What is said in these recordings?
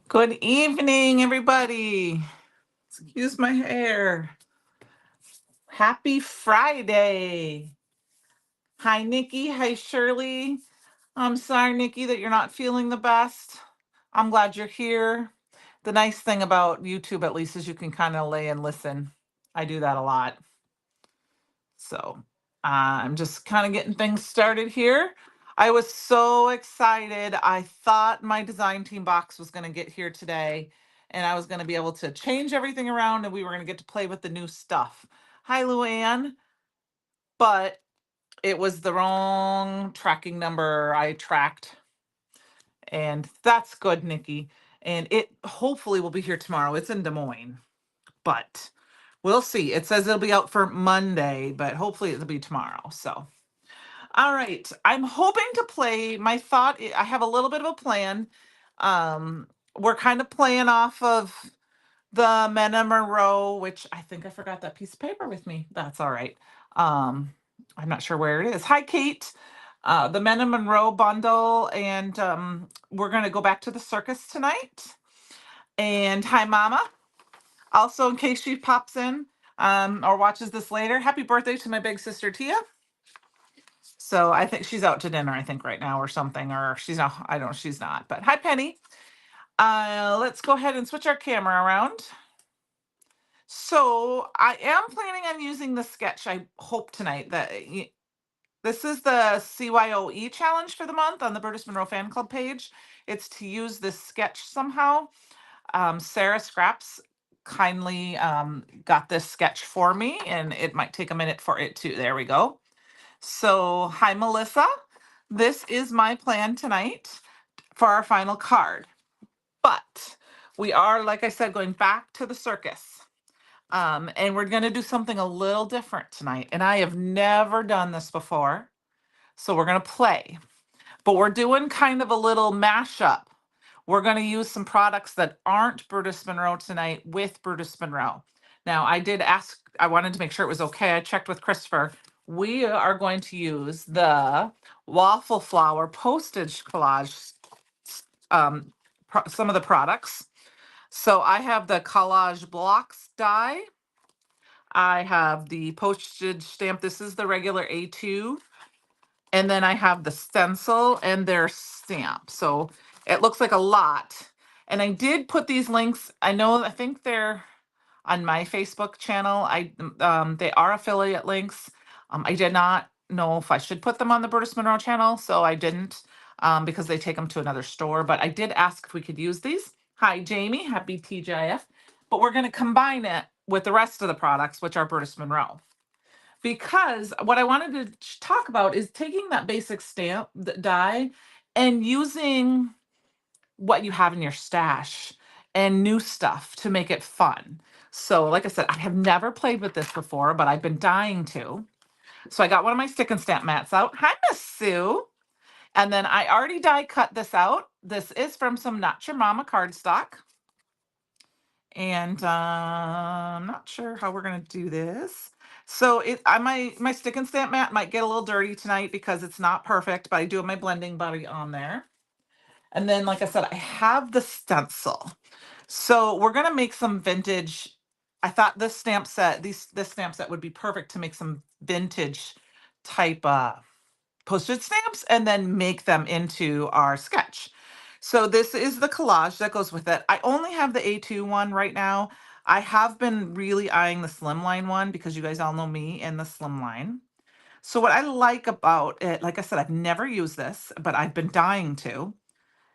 Good evening, everybody. Excuse my hair. Happy Friday. Hi, Nikki. Hi, Shirley. I'm sorry, Nikki, that you're not feeling the best. I'm glad you're here. The nice thing about YouTube, at least, is you can kind of lay and listen. I do that a lot. So I'm just kind of getting things started here. I was so excited. I thought my design team box was going to get here today and I was going to be able to change everything around and we were going to get to play with the new stuff. Hi, Luann. But it was the wrong tracking number I tracked. And that's good, Nikki. And it hopefully will be here tomorrow. It's in Des Moines, but we'll see. It says it'll be out for Monday, but hopefully it'll be tomorrow. So all right. I'm hoping to play. My thought, I have a little bit of a plan. We're kind of playing off of the Mena Monroe, which I think I forgot that piece of paper with me. That's all right. Um, I'm not sure where it is. Hi, Kate. The Mena Monroe bundle, and we're going to go back to the circus tonight. And hi, Mama. Also, in case she pops in or watches this later, happy birthday to my big sister Tia. So I think she's out to dinner, I think, right now or something, or she's not, I don't know, she's not. But hi, Penny. Let's go ahead and switch our camera around. So I am planning on using the sketch, I hope tonight. This is the CYOE challenge for the month on the Brutus Monroe fan club page. It's to use this sketch somehow. Sarah Scraps kindly got this sketch for me, and it might take a minute for it to, there we go. So, hi, Melissa. This is my plan tonight for our final card. But we are, like I said, going back to the circus. And we're going to do something a little different tonight. And I have never done this before. So we're going to play. But we're doing kind of a little mashup. We're going to use some products that aren't Brutus Monroe tonight with Brutus Monroe. Now, I did ask, I wanted to make sure it was okay. I checked with Christopher. We are going to use the waffle flower postage collage, some of the products. So I have the collage blocks die. I have the postage stamp. This is the regular A2. And then I have the stencil and their stamp. So it looks like a lot. And I did put these links. I think they're on my Facebook channel. They are affiliate links. I did not know if I should put them on the Brutus Monroe channel, so I didn't because they take them to another store. But I did ask if we could use these. Hi, Jamie. Happy TGIF. But we're going to combine it with the rest of the products, which are Brutus Monroe. Because what I wanted to talk about is taking that basic stamp die and using what you have in your stash and new stuff to make it fun. So, like I said, I have never played with this before, but I've been dying to. So I got one of my stick and stamp mats out. Hi, Miss Sue. And then I already die cut this out. This is from some Not Your Mama cardstock. And I'm not sure how we're going to do this. So my stick and stamp mat might get a little dirty tonight because it's not perfect, but I do have my blending buddy on there. And then, like I said, I have the stencil. So we're gonna make some vintage. I thought this stamp set would be perfect to make some vintage type postage stamps and then make them into our sketch. So this is the collage that goes with it. I only have the A2 one right now. I have been really eyeing the slimline one because you guys all know me and the slimline. So what I like about it, like I said, I've never used this, but I've been dying to,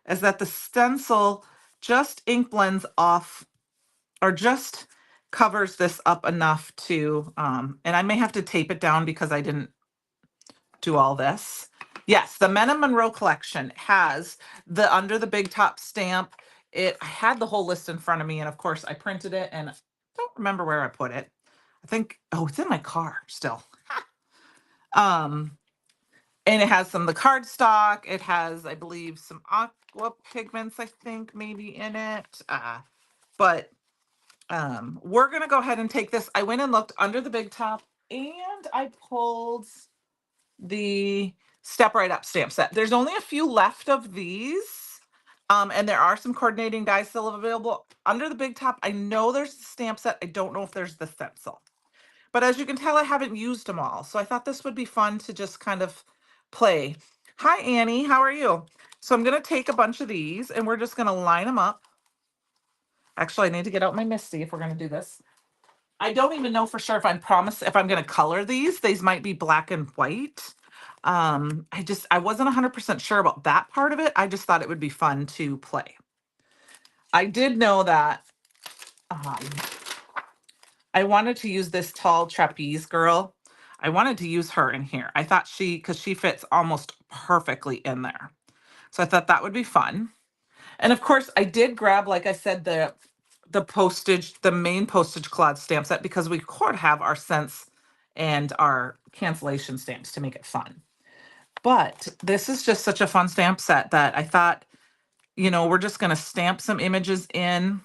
is that the stencil just ink blends off or just covers this up enough to, and I may have to tape it down because I didn't do all this. Yes, the Mena Monroe collection has the under the big top stamp. I had the whole list in front of me, and of course I printed it and I don't remember where I put it. I think, oh, it's in my car still. um, and it has some of the cardstock. It has, I believe, some aqua pigments, I think, maybe in it. But we're gonna go ahead and take this. I went and looked under the big top and I pulled the Step Right Up stamp set. There's only a few left of these. And there are some coordinating dies still available under the big top. I know there's the stamp set. I don't know if there's the stencil. But as you can tell, I haven't used them all. So I thought this would be fun to just kind of play. Hi, Annie. How are you? So I'm going to take a bunch of these and we're just going to line them up. Actually, I need to get out my Misty if we're going to do this. I don't even know for sure if if I'm going to color these. These might be black and white. I wasn't 100% sure about that part of it. I just thought it would be fun to play. I did know that um, I wanted to use this tall trapeze girl. I wanted to use her in here. I thought because she fits almost perfectly in there. So I thought that would be fun. And of course, I did grab, like I said, the main postage cloth stamp set because we could have our cents and our cancellation stamps to make it fun. But this is just such a fun stamp set that I thought, we're just going to stamp some images in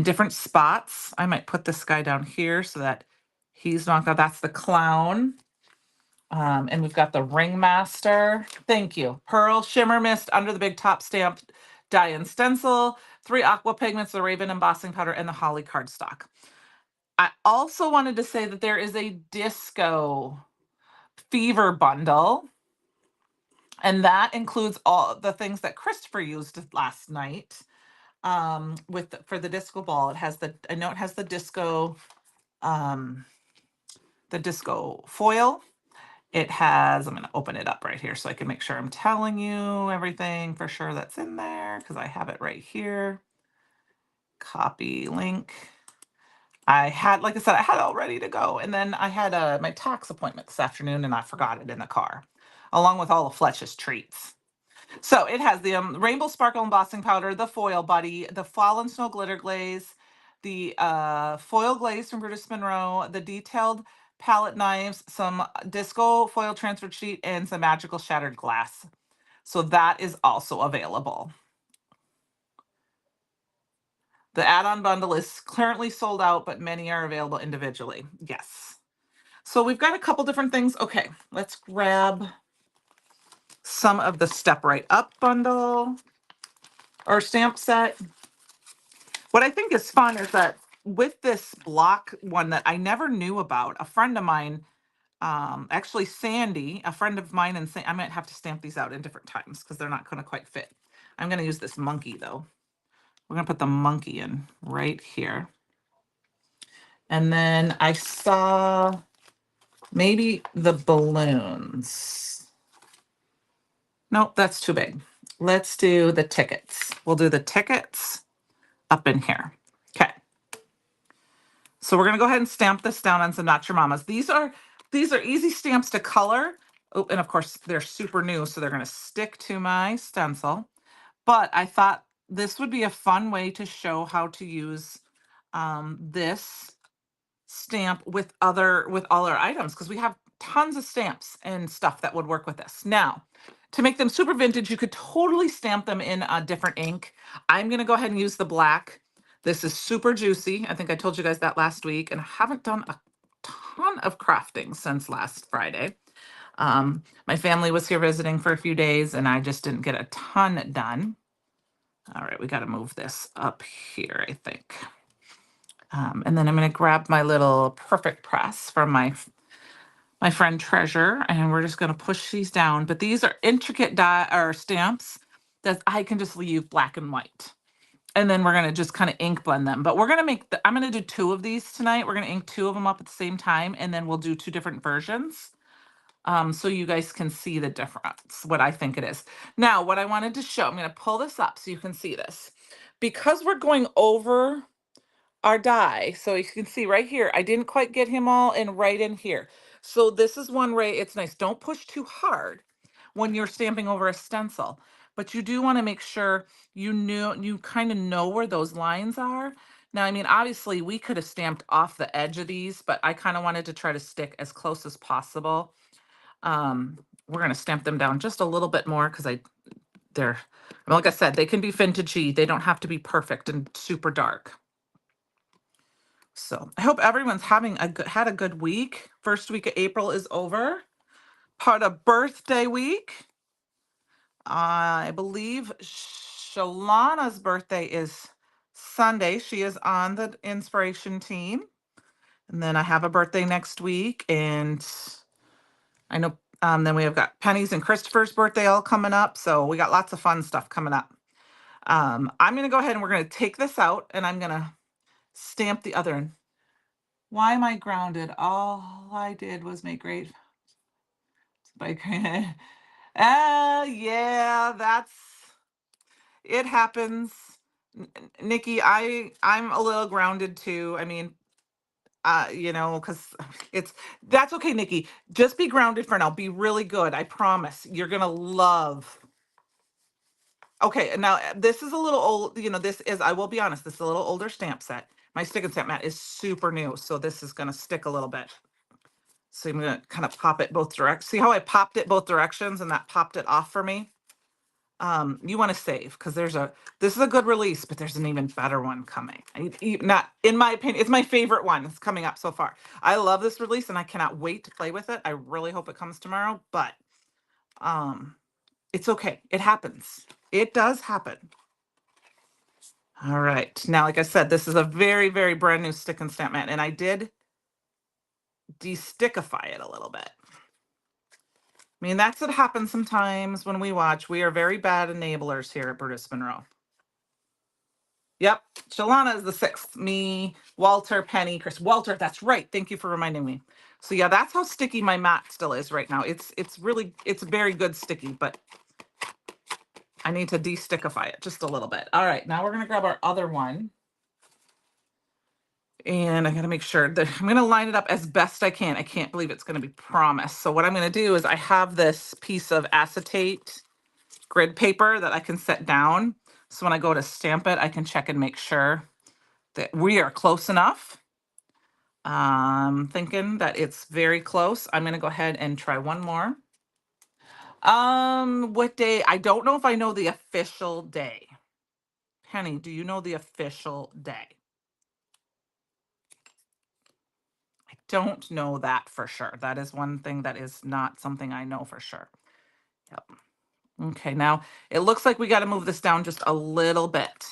different spots. I might put this guy down here so that he's not got, that's the clown. And we've got the ringmaster. Thank you. Pearl, shimmer mist, under the big top stamp, die and stencil, 3 aqua pigments, the raven embossing powder, and the holly cardstock. I also wanted to say that there is a disco fever bundle. And that includes all the things that Christopher used last night. For the disco ball, I know it has the disco foil. It has, I'm going to open it up right here so I can make sure I'm telling you everything for sure that's in there because I have it right here. Copy link. Like I said, I had it all ready to go. And then I had my tax appointment this afternoon and I forgot it in the car, along with all of Fletch's treats. So it has the Rainbow Sparkle Embossing Powder, the Foil Buddy, the Fallen Snow Glitter Glaze, the Foil Glaze from Brutus Monroe, the Detailed Palette Knives, some Disco Foil Transfer Sheet, and some Magical Shattered Glass. So that is also available. The add-on bundle is currently sold out, but many are available individually. Yes. So we've got a couple different things. Okay, let's grab some of the Step Right Up bundle or stamp set. What I think is fun is that with this block one that I never knew about, a friend of mine, actually Sandy, a friend of mine, and I might have to stamp these out in different times because they're not going to quite fit. I'm going to use this monkey though. We're going to put the monkey in right here. And then I saw maybe the balloons. Nope, that's too big. Let's do the tickets. We'll do the tickets up in here. Okay. So we're going to go ahead and stamp this down on some Not Your Mamas. These are easy stamps to color. Oh, and of course they're super new, so they're going to stick to my stencil. But I thought this would be a fun way to show how to use this stamp with all our items, because we have tons of stamps and stuff that would work with this. Now, to make them super vintage, you could totally stamp them in a different ink. I'm going to go ahead and use the black. This is super juicy. I think I told you guys that last week, and I haven't done a ton of crafting since last Friday. My family was here visiting for a few days, and I just didn't get a ton done. All right, we got to move this up here, I think. And then I'm going to grab my little perfect press from my friend Treasure, and we're just going to push these down. But these are intricate stamps that I can just leave black and white. And then we're going to just kind of ink blend them. But we're going to I'm going to do 2 of these tonight. We're going to ink 2 of them up at the same time, and then we'll do 2 different versions. So you guys can see the difference, what I think it is. Now, what I wanted to show, I'm going to pull this up so you can see this. Because we're going over our die, so you can see right here, I didn't quite get him all in right in here. So this is one way it's nice. Don't push too hard when you're stamping over a stencil, but you do want to make sure you kind of know where those lines are. Now, I mean, obviously we could have stamped off the edge of these, but I kind of wanted to try to stick as close as possible. We're going to stamp them down just a little bit more because like I said, they can be vintagey. They don't have to be perfect and super dark. So I hope everyone's had a good week. First week of April is over. Part of birthday week. I believe Shalana's birthday is Sunday. She is on the inspiration team. And then I have a birthday next week. And I know then we have got Penny's and Christopher's birthday all coming up. So we got lots of fun stuff coming up. I'm going to go ahead and we're going to take this out and I'm going to stamp the other end. Why am I grounded? All I did was make great. Yeah, that's it happens. Nikki, I'm a little grounded too. I mean, because that's okay, Nikki. Just be grounded for now. Be really good. I promise. You're gonna love. Okay, now this is a little old. This is. I will be honest. This is a little older stamp set. My stick and stamp mat is super new, so this is gonna stick a little bit. So I'm gonna kind of pop it both directions. See how I popped it both directions and that popped it off for me? You want to save because this is a good release, but there's an even better one coming. Not in my opinion, it's my favorite one. It's coming up so far. I love this release and I cannot wait to play with it. I really hope it comes tomorrow, but it's okay. It happens. It does happen. All right. Now, like I said, this is a very, very brand new stick and stamp mat, and I did de-stickify it a little bit. I mean, that's what happens sometimes when we watch. We are very bad enablers here at Brutus Monroe. Yep. Shalana is the 6th. Me, Walter, Penny, Chris. Walter, that's right. Thank you for reminding me. So yeah, that's how sticky my mat still is right now. It's very good sticky, but I need to de-stickify it just a little bit. All right, now we're gonna grab our other one. And I gotta make sure that I'm gonna line it up as best I can. I can't believe it's gonna be promised. So what I'm gonna do is I have this piece of acetate grid paper that I can set down. So when I go to stamp it, I can check and make sure that we are close enough. Thinking that it's very close. I'm gonna go ahead and try one more. What day? I don't know if I know the official day. Penny, do you know the official day? I don't know that for sure. That is one thing that is not something I know for sure. Yep. Okay, now it looks like we got to move this down just a little bit.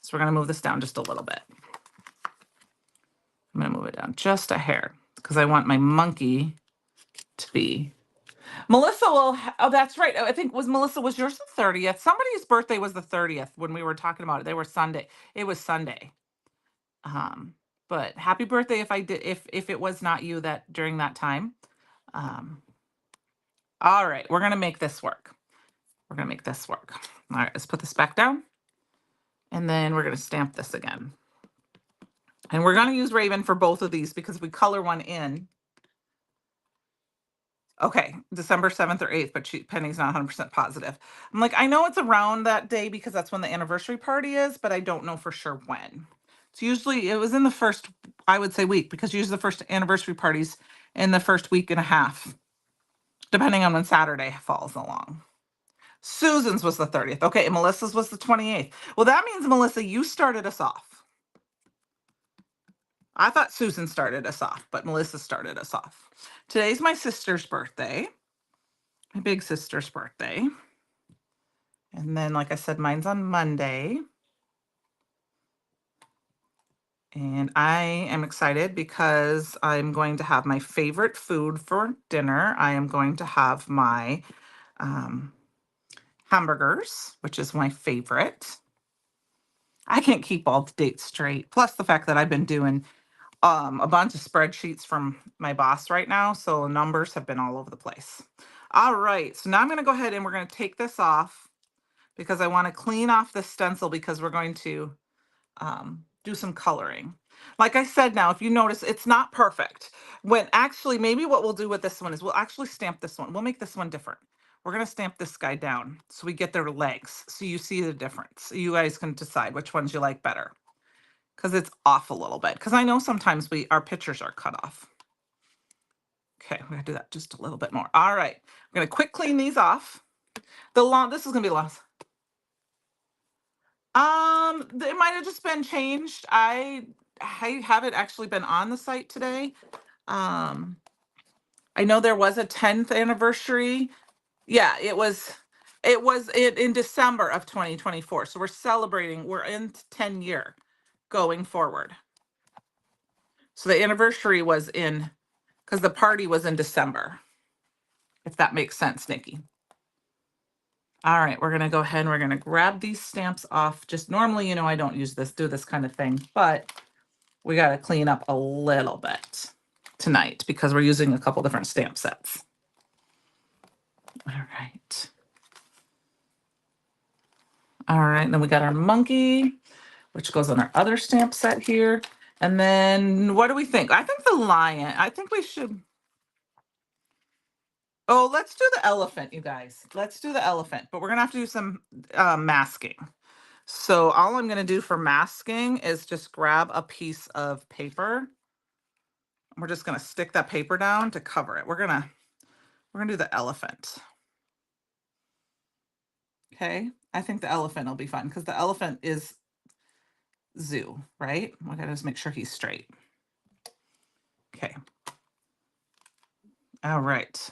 So we're going to move this down just a little bit. I'm going to move it down just a hair because I want my monkey to be. Melissa will, oh, that's right. I think Melissa, was yours the 30th? Somebody's birthday was the 30th when we were talking about it. They were Sunday. It was Sunday. But happy birthday if it was not you that during that time. All right, we're gonna make this work. We're gonna make this work. All right, let's put this back down. And then we're gonna stamp this again. And we're gonna use Raven for both of these because we color one in. Okay, December 7th or 8th, but Penny's not 100% positive. I'm like, I know it's around that day because that's when the anniversary party is, but I don't know for sure when. So usually it was in the first, I would say, week, because usually the first anniversary party's in the first week and a half, depending on when Saturday falls along. Susan's was the 30th. Okay, and Melissa's was the 28th. Well, that means, Melissa, you started us off. I thought Susan started us off, but Melissa started us off. Today's my sister's birthday, my big sister's birthday. And then, like I said, mine's on Monday. And I am excited because I'm going to have my favorite food for dinner. I am going to have my hamburgers, which is my favorite. I can't keep all the dates straight. Plus the fact that I've been doing a bunch of spreadsheets from my boss right now. So numbers have been all over the place. All right. So now I'm going to go ahead and we're going to take this off because I want to clean off the stencil because we're going to do some coloring. Like I said, now, if you notice, it's not perfect. When actually, maybe what we'll do with this one is we'll actually stamp this one. We'll make this one different. We're going to stamp this guy down so we get their legs. So you see the difference. You guys can decide which ones you like better because it's off a little bit. Because I know sometimes our pictures are cut off. Okay, we're going to do that just a little bit more. All right. I'm going to quick clean these off. This is going to be the last. It might have just been changed. I haven't actually been on the site today. I know there was a 10th anniversary. Yeah, it was It was in December of 2024. So we're celebrating, we're in 10 year going forward. So the anniversary was in, because the party was in December, if that makes sense, Nikki. All right, we're gonna go ahead and we're gonna grab these stamps off. Just normally, I don't do this kind of thing, but we gotta clean up a little bit tonight because we're using a couple different stamp sets. All right. All right, then we got our monkey, which goes on our other stamp set here. And then what do we think? I think the lion, I think we should, oh, let's do the elephant, you guys. Let's do the elephant, but we're gonna have to do some masking. So all I'm gonna do for masking is just grab a piece of paper. We're just gonna stick that paper down to cover it. We're gonna do the elephant. Okay, I think the elephant will be fun because the elephant is zoo, right? We gotta just make sure he's straight. Okay. All right.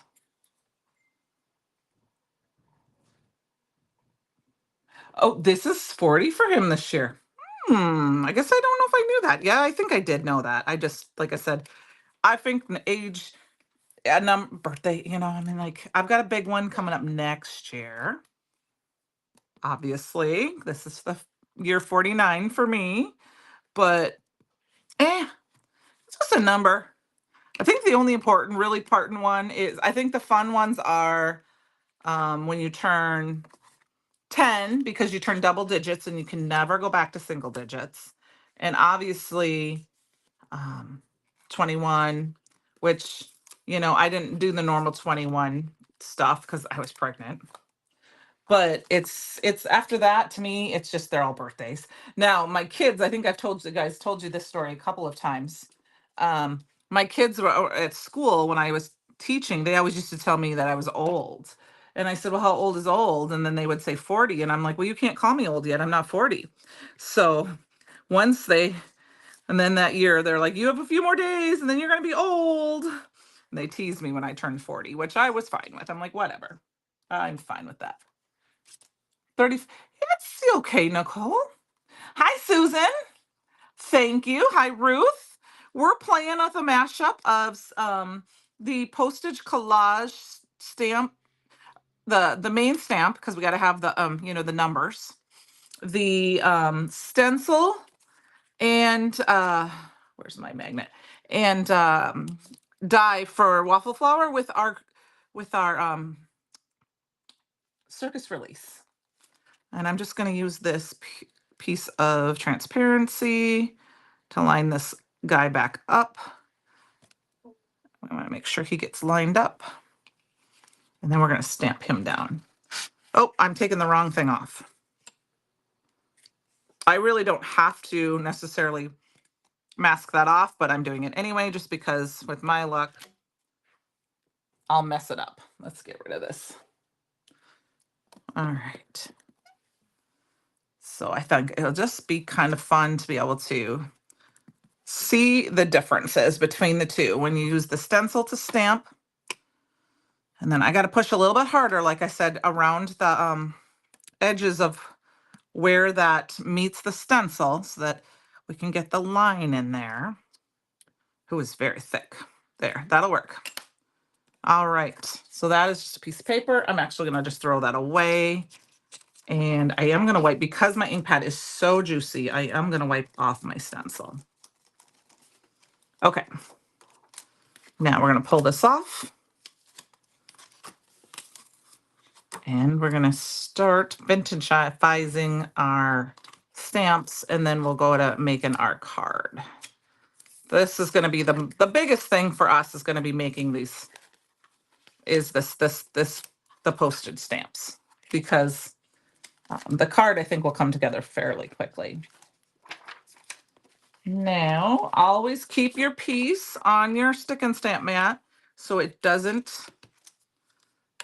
Oh, this is 40 for him this year. I guess I don't know if I knew that. Yeah, I think I did know that. I just, like I said, I think the age, birthday, I mean, like, I've got a big one coming up next year. Obviously, this is the year 49 for me, but it's just a number. I think the only really important one is, I think the fun ones are when you turn 10, because you turn double digits and you can never go back to single digits. And obviously 21, which, I didn't do the normal 21 stuff because I was pregnant. But it's after that, to me, it's just they're all birthdays. Now, my kids, I think I've told you this story a couple of times. My kids were at school when I was teaching, they always used to tell me that I was old. And I said, well, how old is old? And then they would say 40. And I'm like, well, you can't call me old yet. I'm not 40. So and then that year they're like, you have a few more days and then you're going to be old. And they teased me when I turned 40, which I was fine with. I'm like, whatever. I'm fine with that. 30. It's okay, Nicole. Hi, Susan. Thank you. Hi, Ruth. We're playing with a mashup of the postage collage stamp, the main stamp, because we got to have the the numbers, the stencil, and where's my magnet, and die for waffle flower with our circus release. And I'm just going to use this piece of transparency to line this guy back up. I want to make sure he gets lined up. And then we're going to stamp him down. Oh, I'm taking the wrong thing off. I really don't have to necessarily mask that off, but I'm doing it anyway, just because with my luck, I'll mess it up. Let's get rid of this. All right. So I think it'll just be kind of fun to be able to see the differences between the two when you use the stencil to stamp. And then I got to push a little bit harder, like I said, around the edges of where that meets the stencil so that we can get the line in there. Who is very thick. There, that'll work. All right, so that is just a piece of paper. I'm actually gonna just throw that away. And I am gonna wipe, because my ink pad is so juicy, I am gonna wipe off my stencil. Okay, now we're gonna pull this off. And we're gonna start vintageizing our stamps, and then we'll go to making our card. This is gonna be the biggest thing for us is gonna be making these, is the postage stamps, because the card I think will come together fairly quickly. Now, always keep your piece on your stick and stamp mat so it doesn't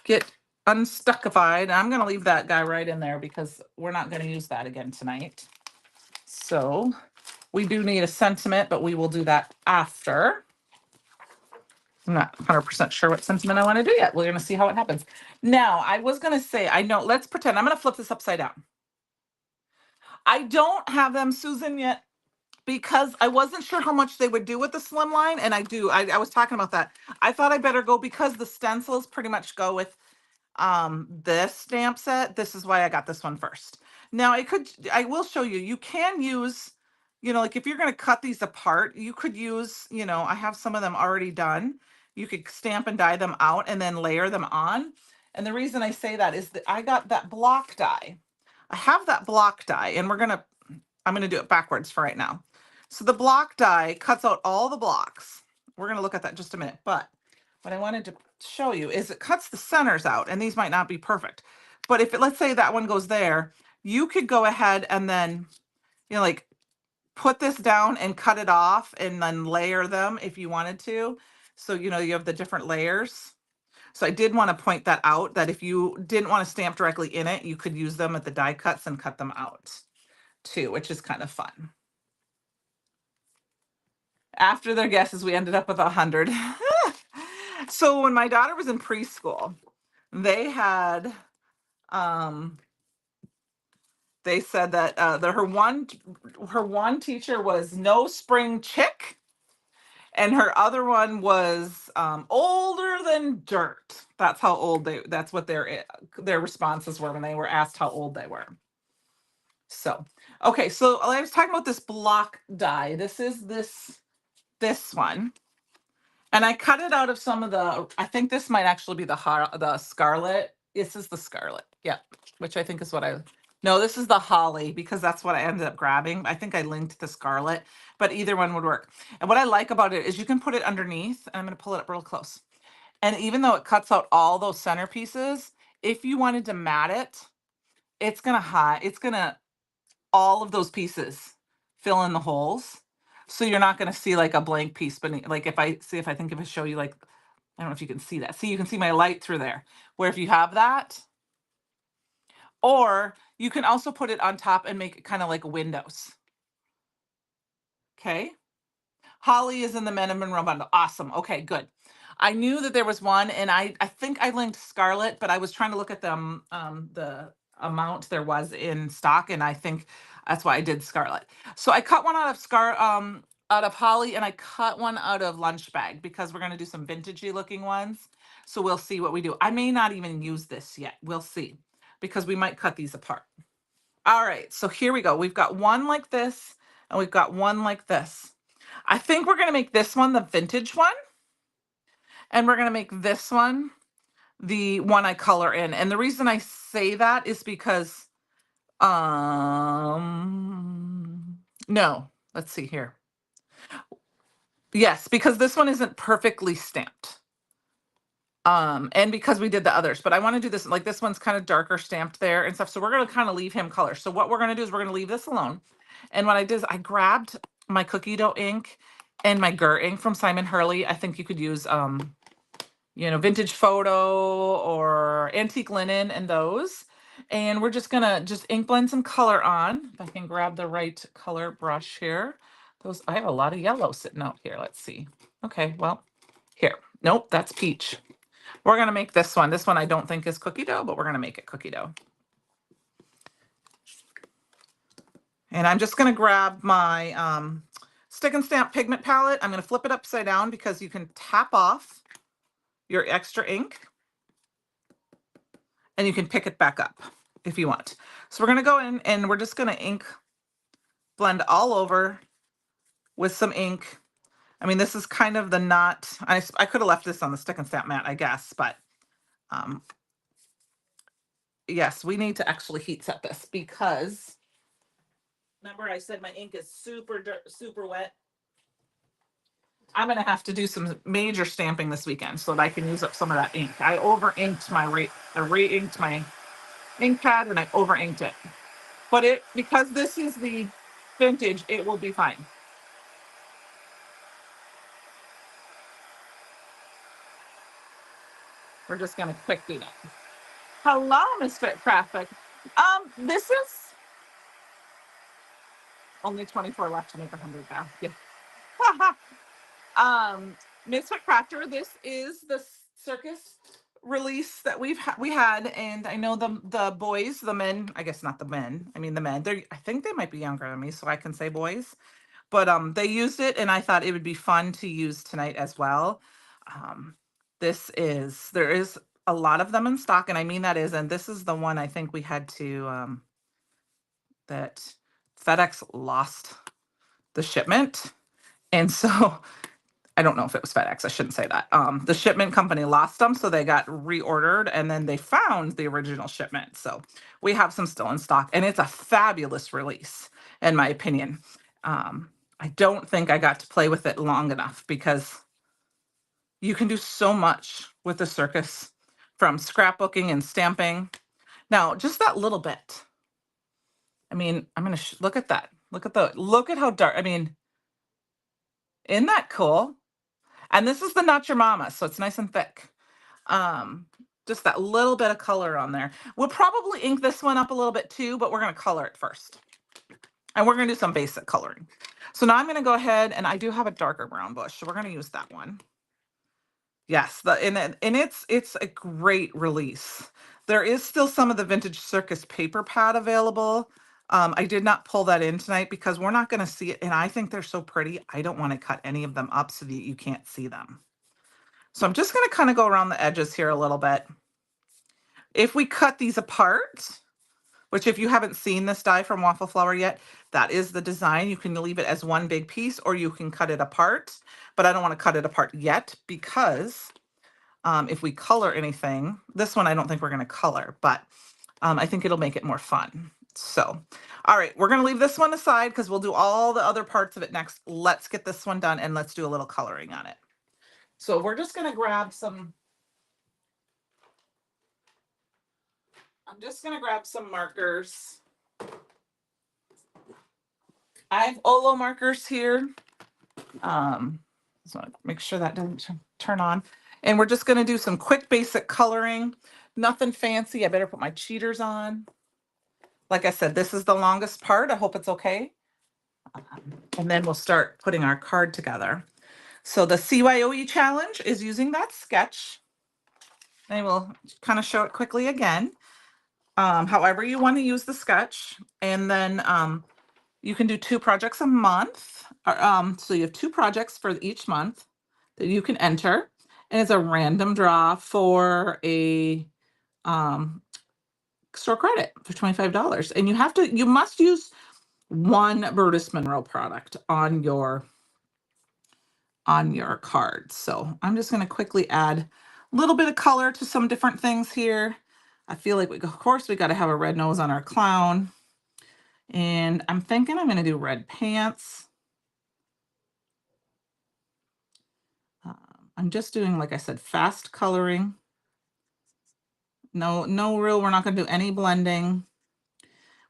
get unstuckified. I'm going to leave that guy right in there because we're not going to use that again tonight. So we do need a sentiment, but we will do that after. I'm not 100% sure what sentiment I want to do yet. We're going to see how it happens. Now, I was going to say, I know, let's pretend I'm going to flip this upside down. I don't have them, Susan, yet because I wasn't sure how much they would do with the slimline. And I was talking about that. I thought I better go because the stencils pretty much go with this stamp set. This is why I got this one first. Now I will show you, you can use, like if you're going to cut these apart, you could use, I have some of them already done. You could stamp and die them out and then layer them on. And the reason I say that is that I got that block die. I have that block die and I'm going to do it backwards for right now. So the block die cuts out all the blocks. We're going to look at that in just a minute, but what I wanted to show you is it cuts the centers out, and these might not be perfect. But if let's say that one goes there, you could go ahead and then, like put this down and cut it off and then layer them if you wanted to. So, you have the different layers. So I did want to point that out, that if you didn't want to stamp directly in it, you could use them at the die cuts and cut them out too, which is kind of fun. After their guesses, we ended up with 100. So when my daughter was in preschool, they had, they said that her one teacher was no spring chick, and her other one was older than dirt. That's how old that's what their responses were when they were asked how old they were. So, okay, so I was talking about this block die. This is this one. And I cut it out of some of I think this might actually be the scarlet. This is the scarlet. Yeah, which I think is no, this is the holly because that's what I ended up grabbing. I think I linked the scarlet, but either one would work. And what I like about it is you can put it underneath, and I'm going to pull it up real close. And even though it cuts out all those center pieces, if you wanted to mat it, it's going to all of those pieces fill in the holes. So you're not going to see like a blank piece, but like if I show you, like, I don't know if you can see that. See, you can see my light through there, where if you have that, or you can also put it on top and make it kind of like windows. Okay. Holly is in the Men and Monroe bundle. Awesome. Okay, good. I knew that there was one, and I think I linked Scarlet, but I was trying to look at them, the amount there was in stock, and I think that's why I did Scarlet. So I cut one out of Holly, and I cut one out of Lunch Bag because we're going to do some vintagey looking ones. So we'll see what we do. I may not even use this yet. We'll see, because we might cut these apart. All right, so here we go. We've got one like this, and we've got one like this. I think we're going to make this one the vintage one. And we're going to make this one the one I color in. And the reason I say that is because, no, let's see here. Yes, because this one isn't perfectly stamped. And because we did the others, but I want to do this, like this one's kind of darker stamped there and stuff. So we're going to kind of leave him color. So what we're going to do is we're going to leave this alone. And what I did is I grabbed my cookie dough ink and my Gur ink from Simon Hurley. I think you could use, vintage photo or antique linen and those. And we're just gonna ink blend some color on. If I can grab the right color brush here. I have a lot of yellow sitting out here. Let's see. Okay, well, here. Nope, that's peach. We're gonna make this one. This one I don't think is cookie dough, but we're gonna make it cookie dough. And I'm just gonna grab my Stick and Stamp pigment palette. I'm gonna flip it upside down because you can tap off your extra ink and you can pick it back up if you want. So we're gonna go in and we're just gonna ink blend all over with some ink. I mean, this is kind of the knot. I could have left this on the Stick and Stamp mat, I guess, but yes, we need to actually heat set this because remember I said my ink is super wet. I'm gonna have to do some major stamping this weekend so that I can use up some of that ink. I over-inked re-inked my ink pad and I over-inked it. But because this is the vintage, it will be fine. We're just gonna quick do that. Hello, Misfit Traffic. This is only 24 left to make 100 now. Yeah. Miss Crafter, this is the circus release that we had, and I know the boys, the men, I guess not the men. I mean the men. They I think they might be younger than me, so I can say boys. But they used it, and I thought it would be fun to use tonight as well. Um, there is a lot of them in stock, and I mean that is, and this is the one I think we had to that FedEx lost the shipment, and so I don't know if it was FedEx. I shouldn't say that. The shipment company lost them, so they got reordered, and then they found the original shipment. So we have some still in stock, and it's a fabulous release, in my opinion. I don't think I got to play with it long enough because you can do so much with the circus, from scrapbooking and stamping. Now, just that little bit. I mean, I'm gonna look at that. Look at how dark. I mean, isn't that cool? And this is the Not Your Mama, so it's nice and thick. Um, just that little bit of color on there. We'll probably ink this one up a little bit too, but we're gonna color it first. And we're gonna do some basic coloring. So now I'm gonna go ahead, and I do have a darker brown bush, so we're gonna use that one. Yes, it's a great release. There is still some of the vintage circus paper pad available. I did not pull that in tonight because we're not going to see it, and I think they're so pretty. I don't want to cut any of them up so that you can't see them. So I'm just going to kind of go around the edges here a little bit. If we cut these apart, which if you haven't seen this die from Waffle Flower yet, that is the design. You can leave it as one big piece or you can cut it apart, but I don't want to cut it apart yet because if we color anything, this one I don't think we're going to color, but I think it'll make it more fun. So, all right, we're going to leave this one aside because we'll do all the other parts of it next. Let's get this one done and let's do a little coloring on it. So we're just going to grab some, I'm just going to grab some markers. I have Olo markers here. Just want to make sure that doesn't turn on. And we're just going to do some quick basic coloring. Nothing fancy. I better put my cheaters on. Like I said, this is the longest part. I hope it's okay. And then we'll start putting our card together. So the CYOE challenge is using that sketch. I will kind of show it quickly again. However you want to use the sketch. And then you can do 2 projects a month. So you have 2 projects for each month that you can enter. And it's a random draw for a store credit for $25. And you must use one Brutus Monroe product on your card. So I'm just going to quickly add a little bit of color to some different things here. I feel like of course we got to have a red nose on our clown. And I'm thinking I'm going to do red pants. I'm just doing, like I said, fast coloring. No real, we're not going to do any blending.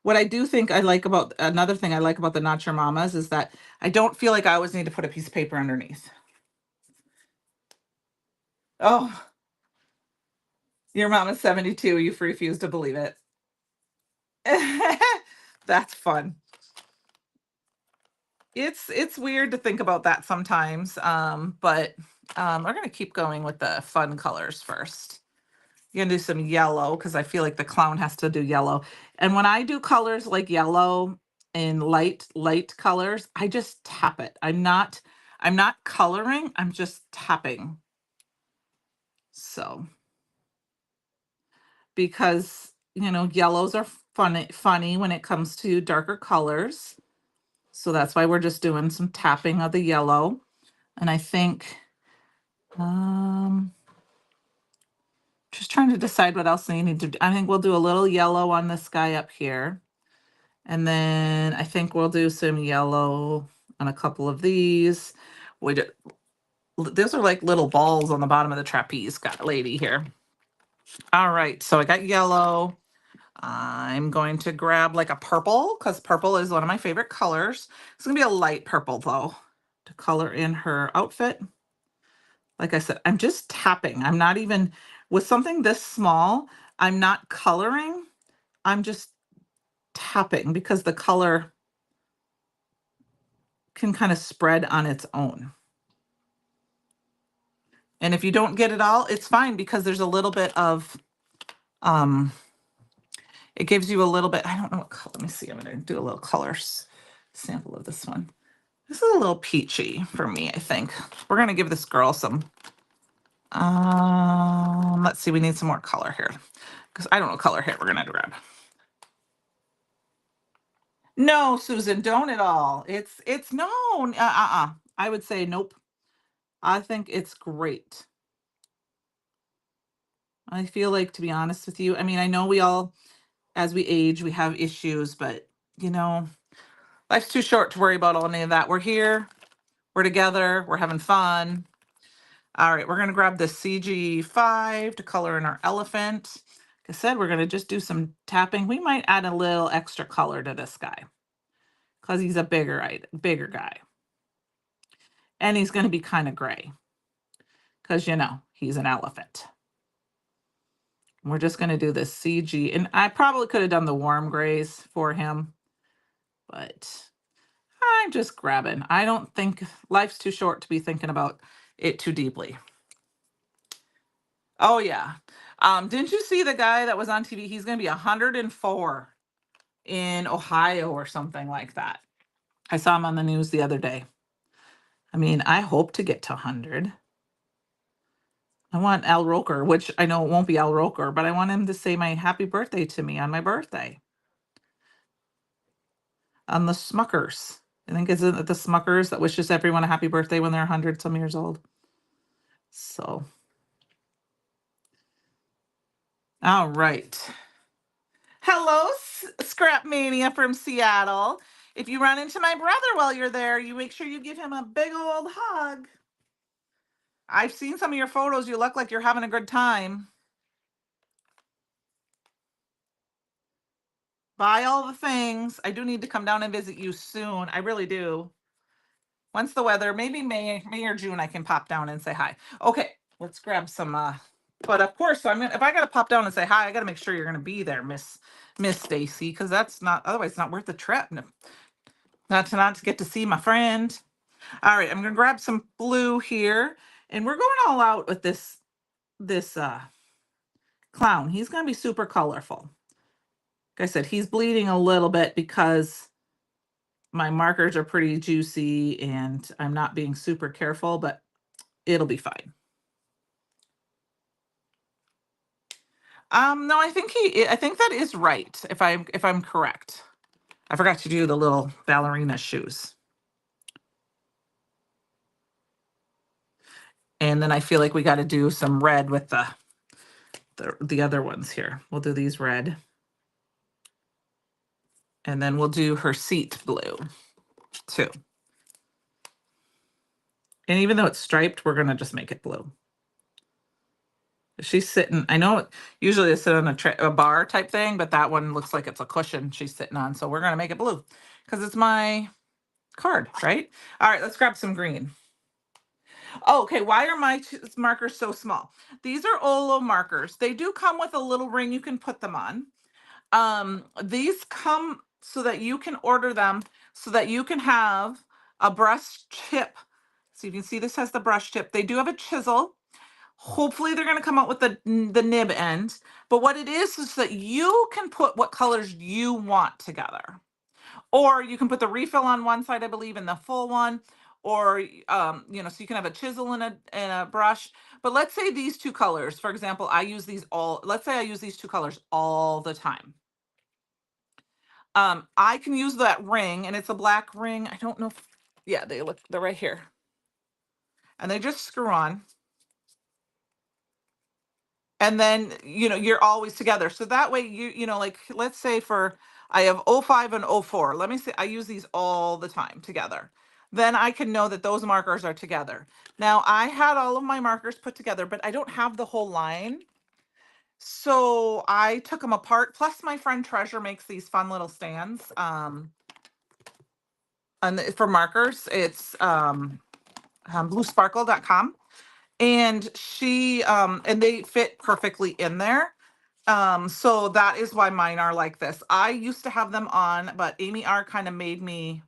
What I do think I like about, another thing I like about the Not Your Mamas is that I don't feel like I always need to put a piece of paper underneath. Oh, your mom is 72. You refuse to believe it. That's fun. It's weird to think about that sometimes, but we're going to keep going with the fun colors first. You're going to do some yellow because I feel like the clown has to do yellow. And when I do colors like yellow and light colors, I just tap it. I'm not coloring, I'm just tapping. So, because, yellows are funny when it comes to darker colors. So that's why we're just doing some tapping of the yellow. And I think, just trying to decide what else I need to do. I think we'll do a little yellow on this guy up here. And then I think we'll do some yellow on a couple of these. Those are like little balls on the bottom of the trapeze lady here. All right, so I got yellow. I'm going to grab like a purple because purple is one of my favorite colors. It's gonna be a light purple though to color in her outfit. Like I said, I'm just tapping. I'm not even, with something this small, I'm not coloring. I'm just tapping because the color can kind of spread on its own. And if you don't get it all, it's fine because there's a little bit of, it gives you a little bit, I don't know what color, let me see, I'm gonna do a little color sample of this one. This is a little peachy for me, I think. We're gonna give this girl some, let's see, we need some more color here because I don't know what color here we're gonna grab. No, Susan, don't at all. It's no, I would say nope. I think it's great. I feel like, to be honest with you, I mean, I know we all, as we age, we have issues, but you know, life's too short to worry about any of that. We're here, we're together, we're having fun. All right, we're gonna grab the CG5 to color in our elephant. Like I said, we're gonna just do some tapping. We might add a little extra color to this guy because he's a bigger guy. And he's gonna be kind of gray because, you know, he's an elephant. We're just gonna do this CG, and I probably could have done the warm grays for him, but I'm just grabbing. I don't think life's too short to be thinking about it too deeply. Oh yeah. Didn't you see the guy that was on TV? He's going to be 104 in Ohio or something like that. I saw him on the news the other day. I mean, I hope to get to 100. I want Al Roker, which I know it won't be Al Roker, but I want him to say my happy birthday to me on my birthday. On the Smuckers. I think isn't it the Smuckers that wishes everyone a happy birthday when they're 100 some years old? So, all right. Hello, Scrap Mania from Seattle. If you run into my brother while you're there, you make sure you give him a big old hug. I've seen some of your photos. You look like you're having a good time. Buy all the things. I do need to come down and visit you soon. I really do. Once the weather, maybe May or June, I can pop down and say hi. Okay, let's grab some. But of course, so if I gotta pop down and say hi, I gotta make sure you're gonna be there, Miss Stacy, because that's not, otherwise it's not worth the trip. Not to get to see my friend. All right, I'm gonna grab some blue here, and we're going all out with this clown. He's gonna be super colorful. Like I said, he's bleeding a little bit because my markers are pretty juicy and I'm not being super careful, but it'll be fine. No, I think that is right. If I'm correct. I forgot to do the little ballerina shoes. And then I feel like we got to do some red with the other ones here. We'll do these red. And then we'll do her seat blue too. And even though it's striped, we're going to just make it blue. She's sitting, I know usually they sit on a bar type thing, but that one looks like it's a cushion she's sitting on. So we're going to make it blue because it's my card, right? All right, let's grab some green. Oh, okay, why are my markers so small? These are Olo markers. They do come with a little ring you can put them on. These come so that you can order them so that you can have a brush tip. So you can see this has the brush tip. They do have a chisel. Hopefully they're going to come out with the nib end. But what it is that you can put what colors you want together. Or you can put the refill on one side, I believe, and the full one. Or, so you can have a chisel and a brush. But let's say these two colors, for example, let's say I use these two colors all the time. I can use that ring, and it's a black ring. I don't know yeah, they're right here. And they just screw on. And then, you're always together. So that way like, let's say I have 05 and 04. Let me say, I use these all the time together. Then I can know that those markers are together. Now, I had all of my markers put together, but I don't have the whole line. So I took them apart. Plus, my friend Treasure makes these fun little stands. For markers, it's bluesparkle.com. And and they fit perfectly in there. So that is why mine are like this. I used to have them on, but Amy R kind of made me,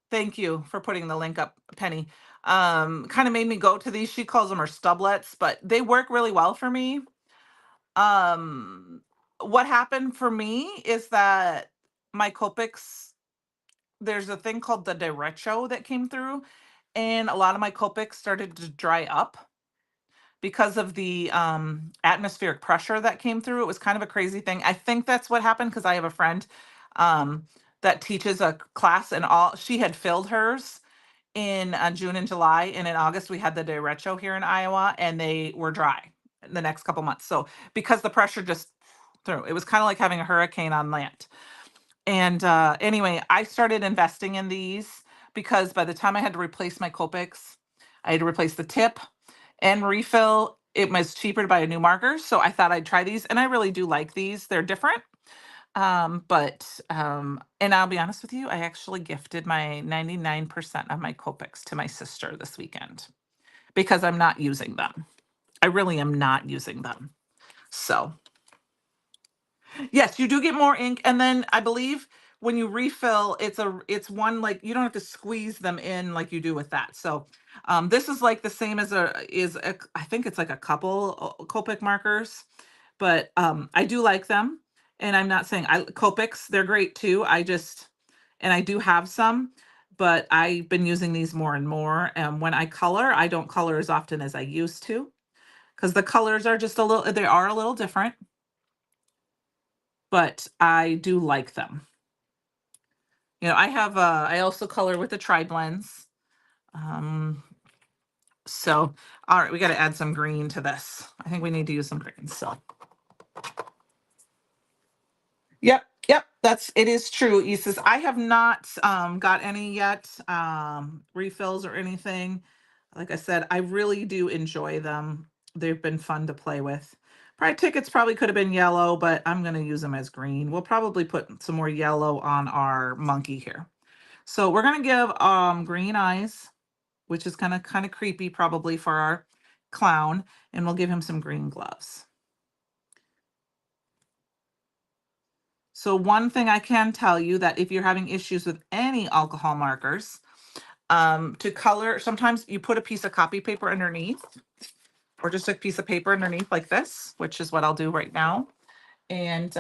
thank you for putting the link up, Penny. kind of made me go to these. She calls them her stublets, but they work really well for me. What happened for me is that my Copics, there's a thing called the derecho that came through, and a lot of my Copics started to dry up because of the atmospheric pressure that came through. It was kind of a crazy thing. I think that's what happened because I have a friend um, that teaches a class, and all she had filled hers in June and July, and in August we had the derecho here in Iowa, and they were dry the next couple months. So because the pressure just through, it was kind of like having a hurricane on land. And anyway, I started investing in these because by the time I had to replace my Copics, I had to replace the tip and refill. It was cheaper to buy a new marker, so I thought I'd try these, and I really do like these. They're different. And I'll be honest with you, I actually gifted my 99% of my Copics to my sister this weekend because I'm not using them. I really am not using them. So, yes, you do get more ink, and then I believe when you refill, it's one, like, you don't have to squeeze them in like you do with that. So, this is like the same as I think it's like a couple Copic markers, but I do like them, and I'm not saying Copics, they're great too. And I do have some, but I've been using these more and more. And when I color, I don't color as often as I used to because the colors are just they are a little different, but I do like them. I also color with the tri blends. Um, so, all right, we got to add some green to this. I think we need to use some green. So, yep, it is true. Isis, I have not got any yet, refills or anything. Like I said, I really do enjoy them. They've been fun to play with. Probably tickets probably could have been yellow, but I'm going to use them as green. We'll probably put some more yellow on our monkey here. So we're going to give green eyes, which is kind of creepy probably for our clown, and we'll give him some green gloves. So one thing I can tell you that if you're having issues with any alcohol markers, to color, sometimes you put a piece of copy paper underneath, or just a piece of paper underneath like this, which is what I'll do right now. And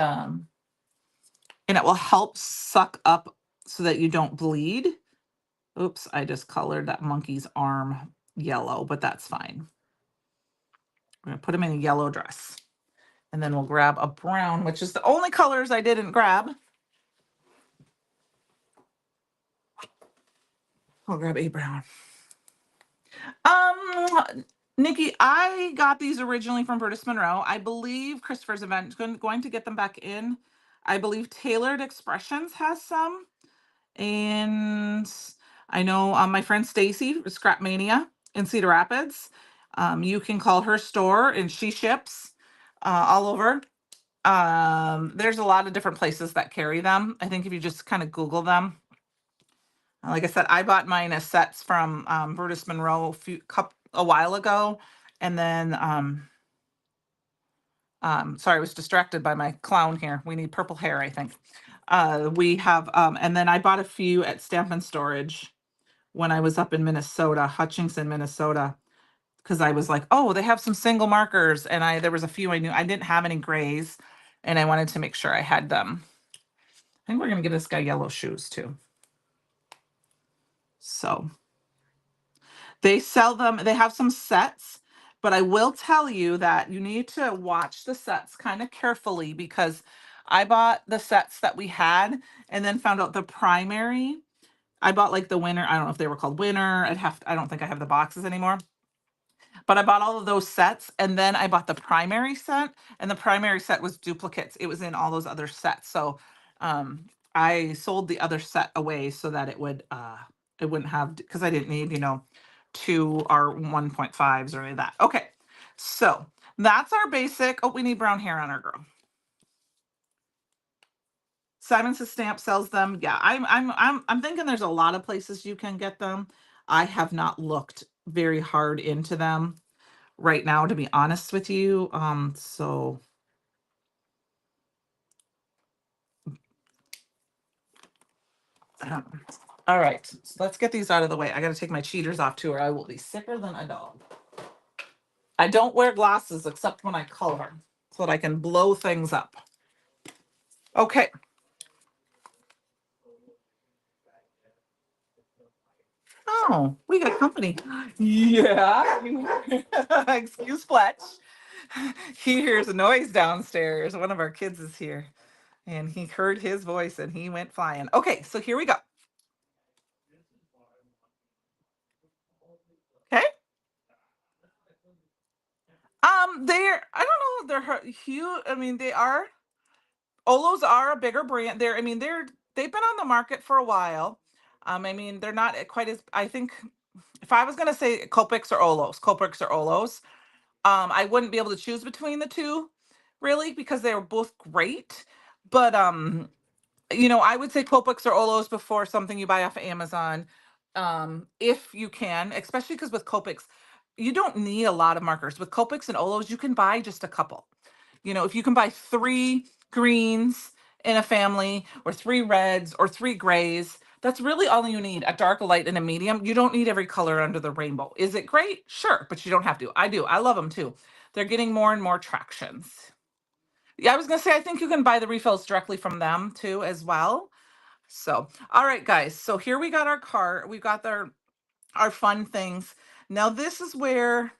it will help suck up so that you don't bleed. Oops, I just colored that monkey's arm yellow, but that's fine. We're gonna put him in a yellow dress. And then we'll grab a brown, which is the only colors I didn't grab. I'll grab a brown. Nikki, I got these originally from Brutus Monroe. I believe Christopher's event is going to get them back in. I believe Tailored Expressions has some. And I know my friend Stacy, Scrap Mania in Cedar Rapids. You can call her store and she ships all over. There's a lot of different places that carry them. I think if you just kind of Google them. Like I said, I bought mine as sets from Brutus Monroe a while ago. And then, sorry, I was distracted by my clown here. We need purple hair, I think. We have, and then I bought a few at Stamp & Storage when I was up in Minnesota, Hutchinson, Minnesota, because I was like, oh, they have some single markers. And there was a few I knew. I didn't have any grays, and I wanted to make sure I had them. I think we're going to give this guy yellow shoes too. So they sell them. They have some sets, but I will tell you that you need to watch the sets kind of carefully because I bought the sets that we had and then found out the primary. I bought like the winner. I don't know if they were called winner. I don't think I have the boxes anymore. But I bought all of those sets, and then I bought the primary set, and the primary set was duplicates. It was in all those other sets. So I sold the other set away so that it wouldn't have, because I didn't need, 2 or 1.5s or any of that. Okay. So that's our basic. Oh, we need brown hair on our girl. Simon Says Stamp sells them. Yeah, I'm thinking there's a lot of places you can get them. I have not looked very hard into them right now, to be honest with you. So All right, so let's get these out of the way. I got to take my cheaters off too, or I will be sicker than a dog. I don't wear glasses except when I color so that I can blow things up. Okay. Oh, we got company. Yeah. Excuse Fletch. He hears a noise downstairs. One of our kids is here. And he heard his voice and he went flying. Okay, so here we go. Okay. They're I don't know, they're huge. I mean, they are Olos are a bigger brand. They've been on the market for a while. I mean, they're not quite as I think if I was gonna say Copics or Olos, I wouldn't be able to choose between the two, really, because they were both great. But I would say Copics or Olos before something you buy off of Amazon, if you can, especially because with Copics, you don't need a lot of markers. With Copics and Olos, you can buy just a couple. If you can buy three greens in a family, or three reds, or three grays, that's really all you need, a dark, a light, and a medium. You don't need every color under the rainbow. Is it great? Sure, but you don't have to. I do. I love them too. They're getting more and more tractions. Yeah, I was gonna say, I think you can buy the refills directly from them too as well. So, all right, guys. So here we got our cart. We got our fun things. Now this is where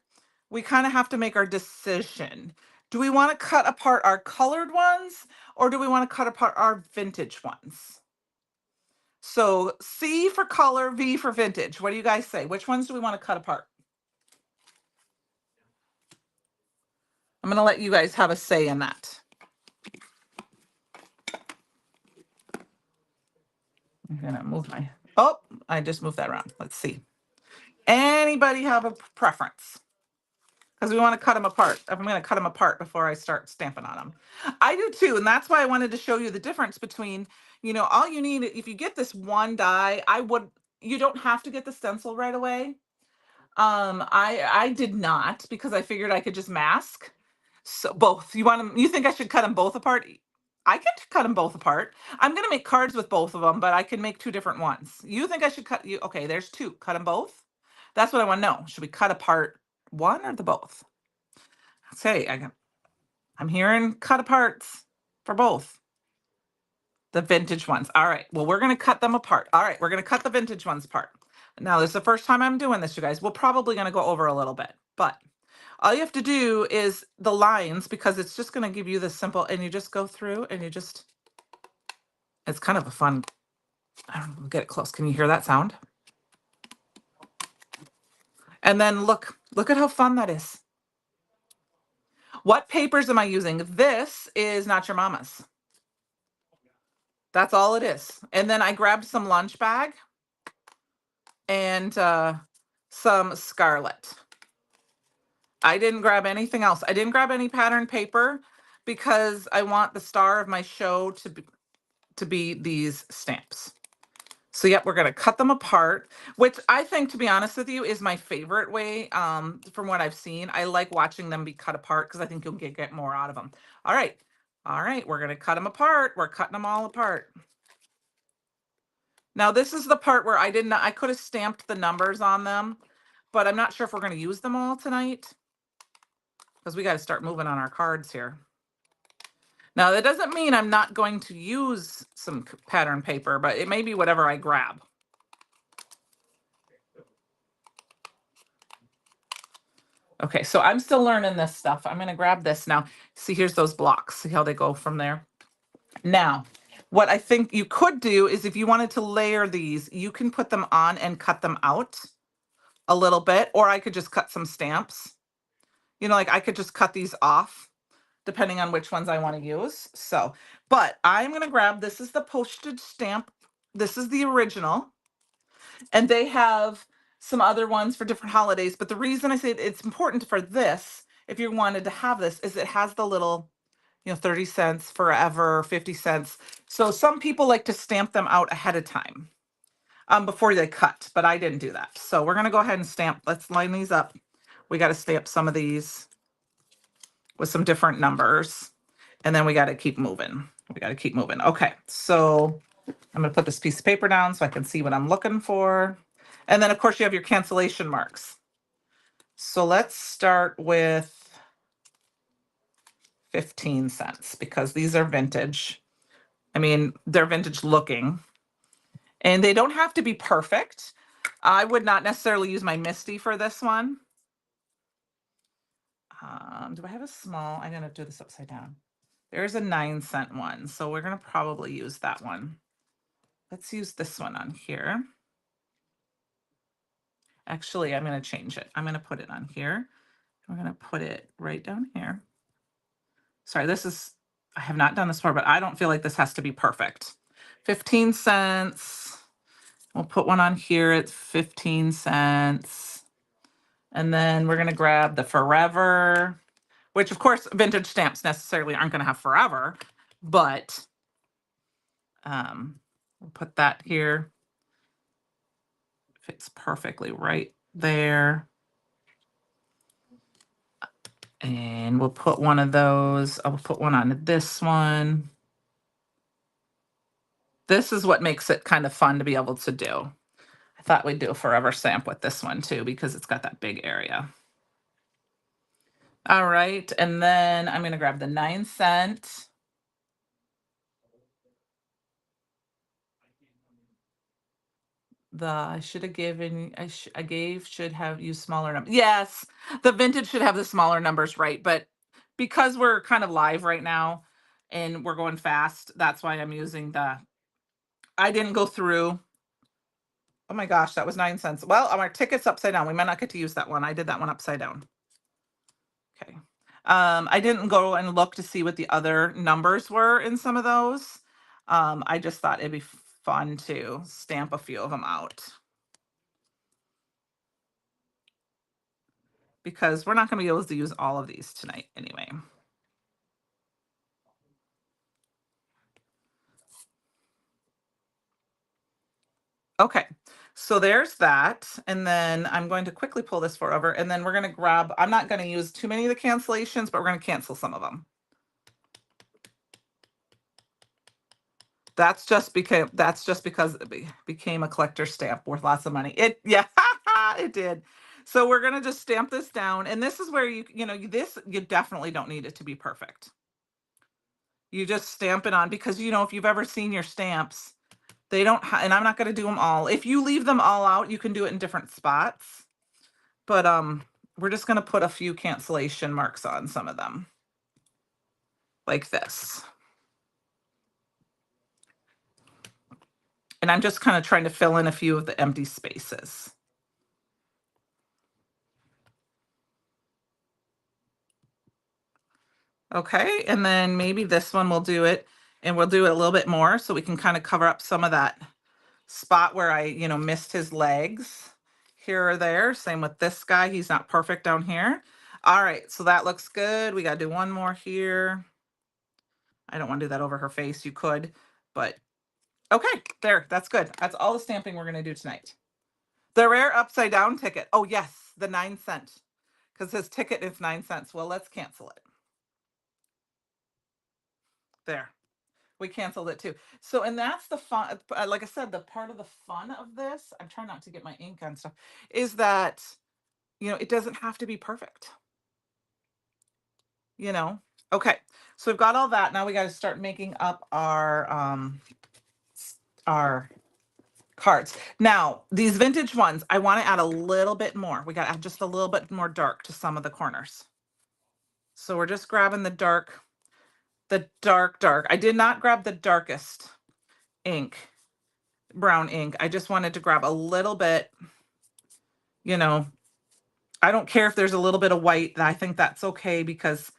we kind of have to make our decision. Do we want to cut apart our colored ones, or do we want to cut apart our vintage ones? So C for color, V for vintage. What do you guys say? Which ones do we want to cut apart? I'm going to let you guys have a say in that. I'm going to move I just moved that around. Let's see. Anybody have a preference? Because we want to cut them apart. I'm going to cut them apart before I start stamping on them. I do too, and that's why I wanted to show you the difference between, all you need, if you get this one die, you don't have to get the stencil right away. I did not, because I figured I could just mask. So both. You think I should cut them both apart? I can cut them both apart. I'm going to make cards with both of them, but I can make two different ones. You think I should okay, there's two. Cut them both? That's what I want to know. Should we cut apart one or the both? Say, I'm hearing cut aparts for both. The vintage ones. All right. Well, we're going to cut them apart. All right. We're going to cut the vintage ones apart. Now, this is the first time I'm doing this, you guys. We're probably going to go over a little bit, but all you have to do is the lines, because it's just going to give you the simple, and you just go through and it's kind of a fun, I don't know, get it close. Can you hear that sound? And then look at how fun that is. What papers am I using? This is Not Your Mama's. That's all it is. And then I grabbed some lunch bag and some Scarlet. I didn't grab anything else. I didn't grab any pattern paper because I want the star of my show to be these stamps. So yep, we're going to cut them apart, which I think, to be honest with you, is my favorite way from what I've seen. I like watching them be cut apart because I think you'll get more out of them. All right. All right, we're going to cut them apart. We're cutting them all apart. Now, this is the part where I could have stamped the numbers on them, but I'm not sure if we're going to use them all tonight because we got to start moving on our cards here. Now, that doesn't mean I'm not going to use some pattern paper, but it may be whatever I grab. Okay, so I'm still learning this stuff. I'm going to grab this now. See, here's those blocks. See how they go from there? Now, what I think you could do is, if you wanted to layer these, you can put them on and cut them out a little bit, or I could just cut some stamps. Like I could just cut these off depending on which ones I want to use. So, but I'm going to grab, this is the postage stamp. This is the original. And they have some other ones for different holidays. But the reason I say it's important for this, if you wanted to have this, is it has the little, 30 cents, forever, 50 cents. So some people like to stamp them out ahead of time before they cut, but I didn't do that. So we're going to go ahead and stamp. Let's line these up. We got to stamp some of these with some different numbers, and then we got to keep moving. Okay, so I'm going to put this piece of paper down so I can see what I'm looking for. And then, of course, you have your cancellation marks. So let's start with 15 cents because these are vintage. I mean, they're vintage looking. And they don't have to be perfect. I would not necessarily use my Misty for this one. Do I have a small? I'm going to do this upside down. There's a 9-cent one, so we're going to probably use that one. Let's use this one on here. Actually, I'm going to change it. I'm going to put it on here. We're going to put it right down here. Sorry, I have not done this before, but I don't feel like this has to be perfect. 15 cents. We'll put one on here at 15 cents. And then we're going to grab the Forever, which of course vintage stamps necessarily aren't going to have forever, but we'll put that here. Fits perfectly right there. And we'll put one of those. I'll put one on this one. This is what makes it kind of fun to be able to do. I thought we'd do a Forever stamp with this one too, because it's got that big area. All right, and then I'm going to grab the 9-cent. I should have given, should have used smaller numbers. Yes, the vintage should have the smaller numbers, right? But because we're kind of live right now and we're going fast, that's why I'm using I didn't go through. Oh my gosh, that was 9 cents. Well, our ticket's upside down. We might not get to use that one. I did that one upside down. Okay. I didn't go and look to see what the other numbers were in some of those. I just thought it'd be fun to stamp a few of them out, because we're not going to be able to use all of these tonight anyway. Okay, so there's that. And then I'm going to quickly pull this over, and then we're going to grab, I'm not going to use too many of the cancellations, but we're going to cancel some of them. That's just because it became a collector stamp worth lots of money. Yeah, it did. So we're gonna just stamp this down, and this is where you definitely don't need it to be perfect. You just stamp it on, because if you've ever seen your stamps, they don't. And I'm not gonna do them all. If you leave them all out, you can do it in different spots. But we're just gonna put a few cancellation marks on some of them, like this. And I'm just kind of trying to fill in a few of the empty spaces. Okay, and then maybe this one we'll do it, and we'll do it a little bit more so we can kind of cover up some of that spot where I, missed his legs here or there. Same with this guy. He's not perfect down here. All right, so that looks good. We got to do one more here. I don't want to do that over her face. You could, but okay, there, that's good. That's all the stamping we're going to do tonight. The rare upside down ticket. Oh, yes, the 9-cent, because his ticket is 9 cents. Well, let's cancel it. There. We canceled it too. So, and that's the fun. Like I said, the part of the fun of this, I'm trying not to get my ink on stuff, is that, it doesn't have to be perfect. Okay. So we've got all that. Now we got to start making up our cards. Now, these vintage ones, I want to add a little bit more. We got to add just a little bit more dark to some of the corners. So we're just grabbing the dark. I did not grab the darkest ink, brown ink. I just wanted to grab a little bit, I don't care if there's a little bit of white. I think that's okay, because,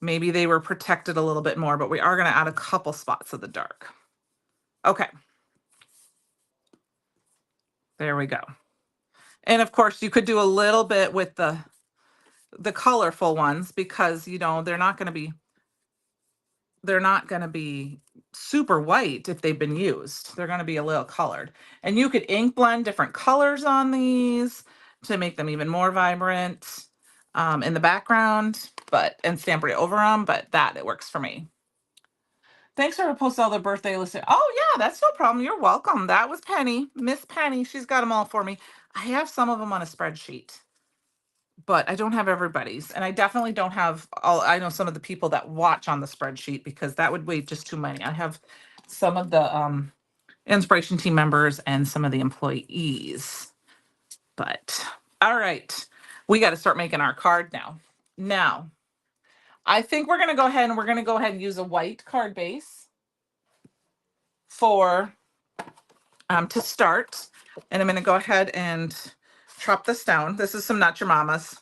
maybe they were protected a little bit more, but we are going to add a couple spots of the dark. Okay. There we go. And of course you could do a little bit with the colorful ones, because, they're not going to be super white if they've been used. They're going to be a little colored. And you could ink blend different colors on these to make them even more vibrant in the background, and stamp right over them, but it works for me. Thanks for posting all the birthday list. Oh yeah, that's no problem. You're welcome. That was Penny, Miss Penny. She's got them all for me. I have some of them on a spreadsheet, but I don't have everybody's, and I definitely don't have all. I know some of the people that watch on the spreadsheet because that would weigh just too many. I have some of the inspiration team members and some of the employees. But all right, we got to start making our card now. Now, I think we're going to go ahead and use a white card base for to start. And I'm going to go ahead and chop this down. This is some Not Your Mama's.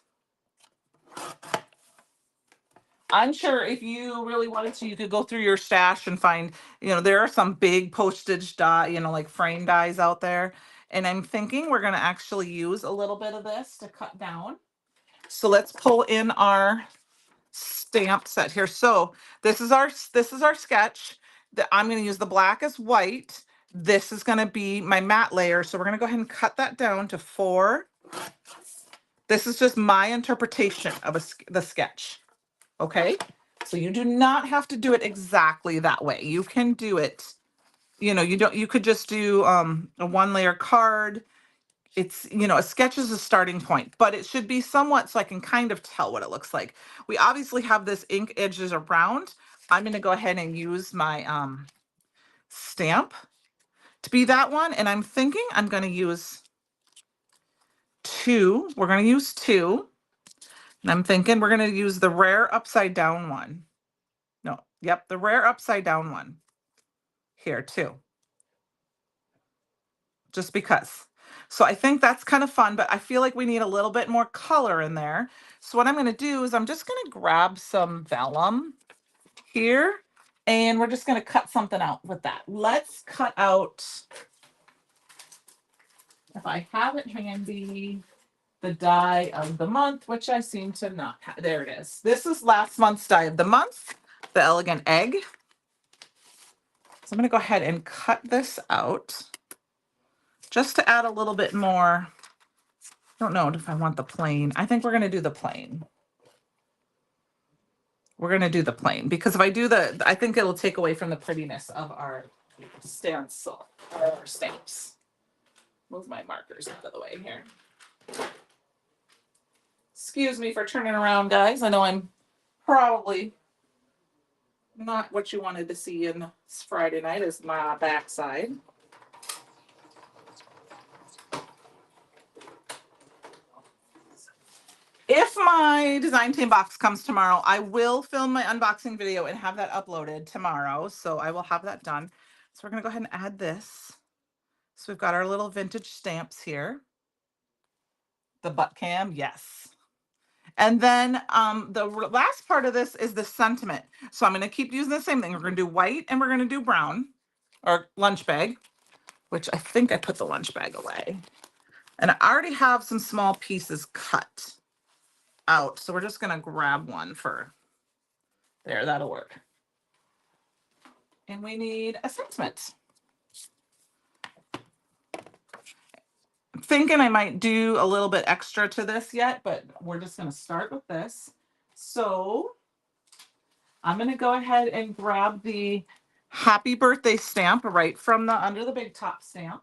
I'm sure if you really wanted to, you could go through your stash and find, there are some big postage die, like frame dies out there. And I'm thinking we're going to actually use a little bit of this to cut down. So let's pull in our stamp set here. So this is our sketch. That I'm going to use the black as white. This is going to be my matte layer. So we're going to go ahead and cut that down to 4. This is just my interpretation of the sketch. Okay. So you do not have to do it exactly that way. You can do it, you could just do a 1-layer card. It's, a sketch is a starting point, but it should be somewhat so I can kind of tell what it looks like. We obviously have this ink edges around. I'm going to go ahead and use my stamp to be that one. And I'm thinking I'm going to use 2. We're going to use 2. And I'm thinking we're going to use the rare upside down one. No, yep, the rare upside down one here too. Just because. So I think that's kind of fun, but I feel like we need a little bit more color in there. So what I'm going to do is I'm just going to grab some vellum here, and we're just going to cut something out with that. Let's cut out, if I have it handy, the die of the month, which I seem to not have. There it is. This is last month's die of the month, the Elegant Egg. So I'm going to go ahead and cut this out just to add a little bit more. I don't know if I want the plain. I think we're going to do the plain. We're going to do the plain because if I do I think it'll take away from the prettiness of our stencil, our stamps. Move my markers out of the way here. Excuse me for turning around, guys. I know I'm probably not what you wanted to see in Friday night is my backside. If my design team box comes tomorrow, I will film my unboxing video and have that uploaded tomorrow. So I will have that done. So we're going to go ahead and add this. So we've got our little vintage stamps here. The butt cam, yes. And then the last part of this is the sentiment. So I'm going to keep using the same thing. We're going to do white and we're going to do brown or lunch bag, which I think I put the lunch bag away. And I already have some small pieces cut out. So we're just going to grab one for there. That'll work. And we need a sentiment. I'm thinking I might do a little bit extra to this yet, but we're just going to start with this. So I'm going to go ahead and grab the happy birthday stamp right from the under the big top stamp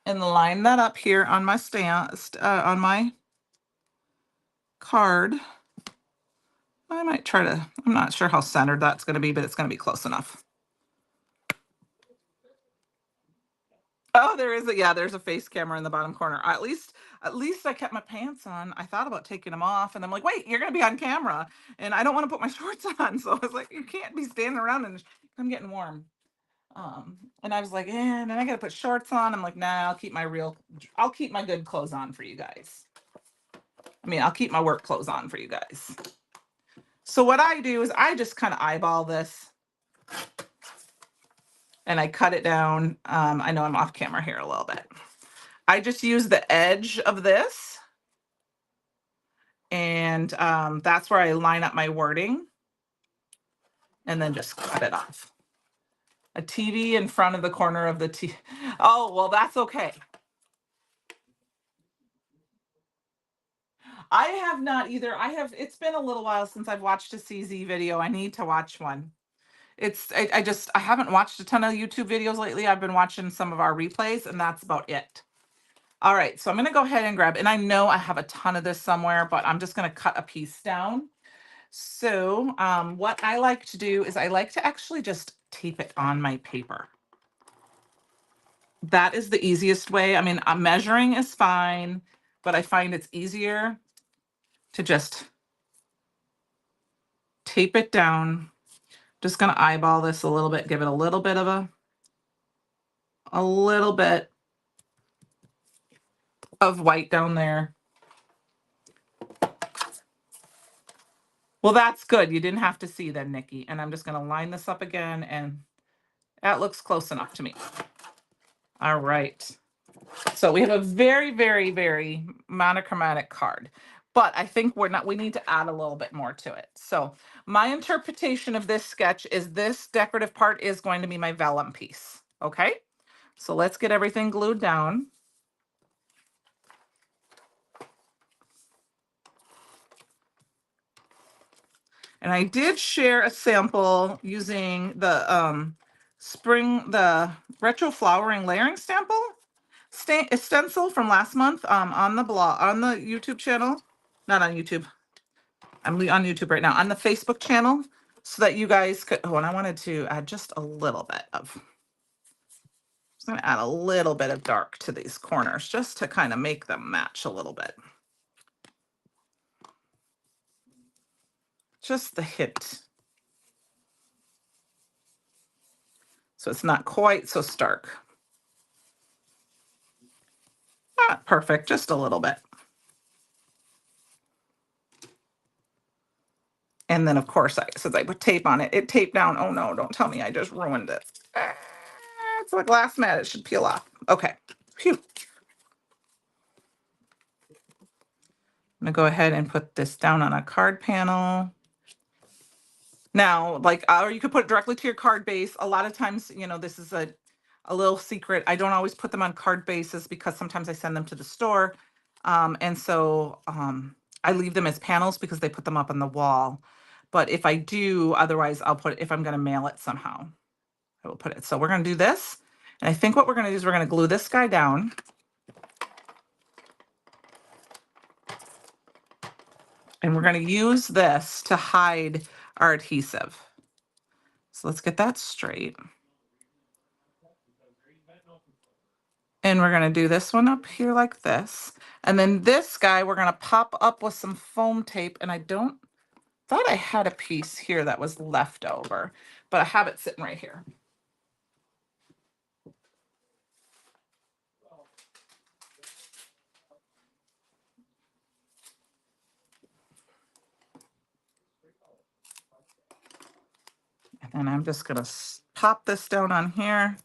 and line that up here on my stamp on my card. I might try to, I'm not sure how centered that's going to be, but it's going to be close enough. Oh, there is there's a face camera in the bottom corner. At least I kept my pants on. I thought about taking them off and I'm like, wait, you're going to be on camera and I don't want to put my shorts on. So I was like, you can't be standing around and I'm getting warm. And I was like, and then I got to put shorts on. I'm like, nah, I'll keep my good clothes on for you guys. I mean, I'll keep my work clothes on for you guys. So what I do is I just kind of eyeball this and I cut it down. I know I'm off camera here a little bit. I just use the edge of this and that's where I line up my wording and then just cut it off. A TV in front of the corner of the TV. Oh, well, that's okay. I have not either. It's been a little while since I've watched a CZ video. I need to watch one. I haven't watched a ton of YouTube videos lately. I've been watching some of our replays, and that's about it. All right, so I'm going to go ahead and grab, and I know I have a ton of this somewhere, but I'm just going to cut a piece down. So what I like to do is I like to actually just tape it on my paper. That is the easiest way. I mean, measuring is fine, but I find it's easier to just tape it down. Just going to eyeball this a little bit, give it a little bit of a little bit of white down there. Well, that's good. You didn't have to see then, Nikki. And I'm just going to line this up again, and that looks close enough to me. All right. So we have a very, very, very monochromatic card, but I think we need to add a little bit more to it. So my interpretation of this sketch is this decorative part is going to be my vellum piece. Okay. So let's get everything glued down. And I did share a sample using the retro flowering layering stencil from last month on the blog, on the YouTube channel. Not on YouTube. I'm on YouTube right now, on the Facebook channel, so that you guys could, oh, and I wanted to add just a little bit of, I'm going to add a little bit of dark to these corners just to kind of make them match a little bit. Just the hint. So it's not quite so stark. Not perfect, just a little bit. And then, of course, since I put tape on it, it taped down. Oh no, don't tell me I just ruined it. It's a glass mat, it should peel off. Okay, phew. I'm gonna go ahead and put this down on a card panel. Now, like, or you could put it directly to your card base. A lot of times, you know, this is a little secret. I don't always put them on card bases because sometimes I send them to the store. And so I leave them as panels because they put them up on the wall. But if I do, otherwise I'll put it, if I'm going to mail it somehow, I will put it. So we're going to do this. And I think what we're going to do is we're going to glue this guy down. And we're going to use this to hide our adhesive. So let's get that straight. And we're going to do this one up here like this. And then this guy, we're going to pop up with some foam tape. And I thought I had a piece here that was left over, but I have it sitting right here. And then I'm just going to pop this down on here.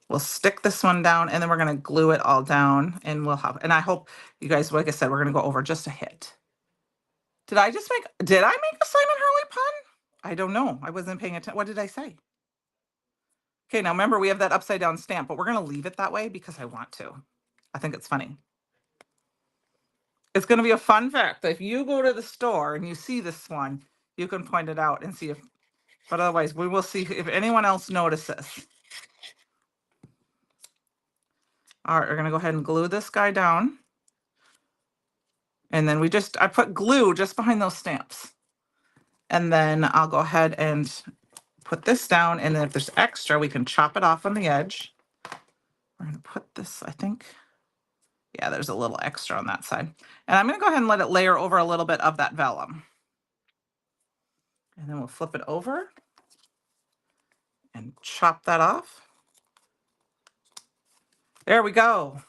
We'll stick this one down, and then we're going to glue it all down, and we'll have, and I hope you guys, like I said, we're going to go over just a hit. Did I make a Simon Hurley pun? I don't know. I wasn't paying attention. What did I say? Okay, now remember we have that upside down stamp, but we're going to leave it that way because I want to. I think it's funny. It's going to be a fun fact that if you go to the store and you see this one, you can point it out and see if, but otherwise we will see if anyone else notices. All right, we're going to go ahead and glue this guy down. And then I put glue just behind those stamps. And then I'll go ahead and put this down. And then if there's extra, we can chop it off on the edge. We're going to put this, I think, yeah, there's a little extra on that side. And I'm going to go ahead and let it layer over a little bit of that vellum. And then we'll flip it over and chop that off. There we go.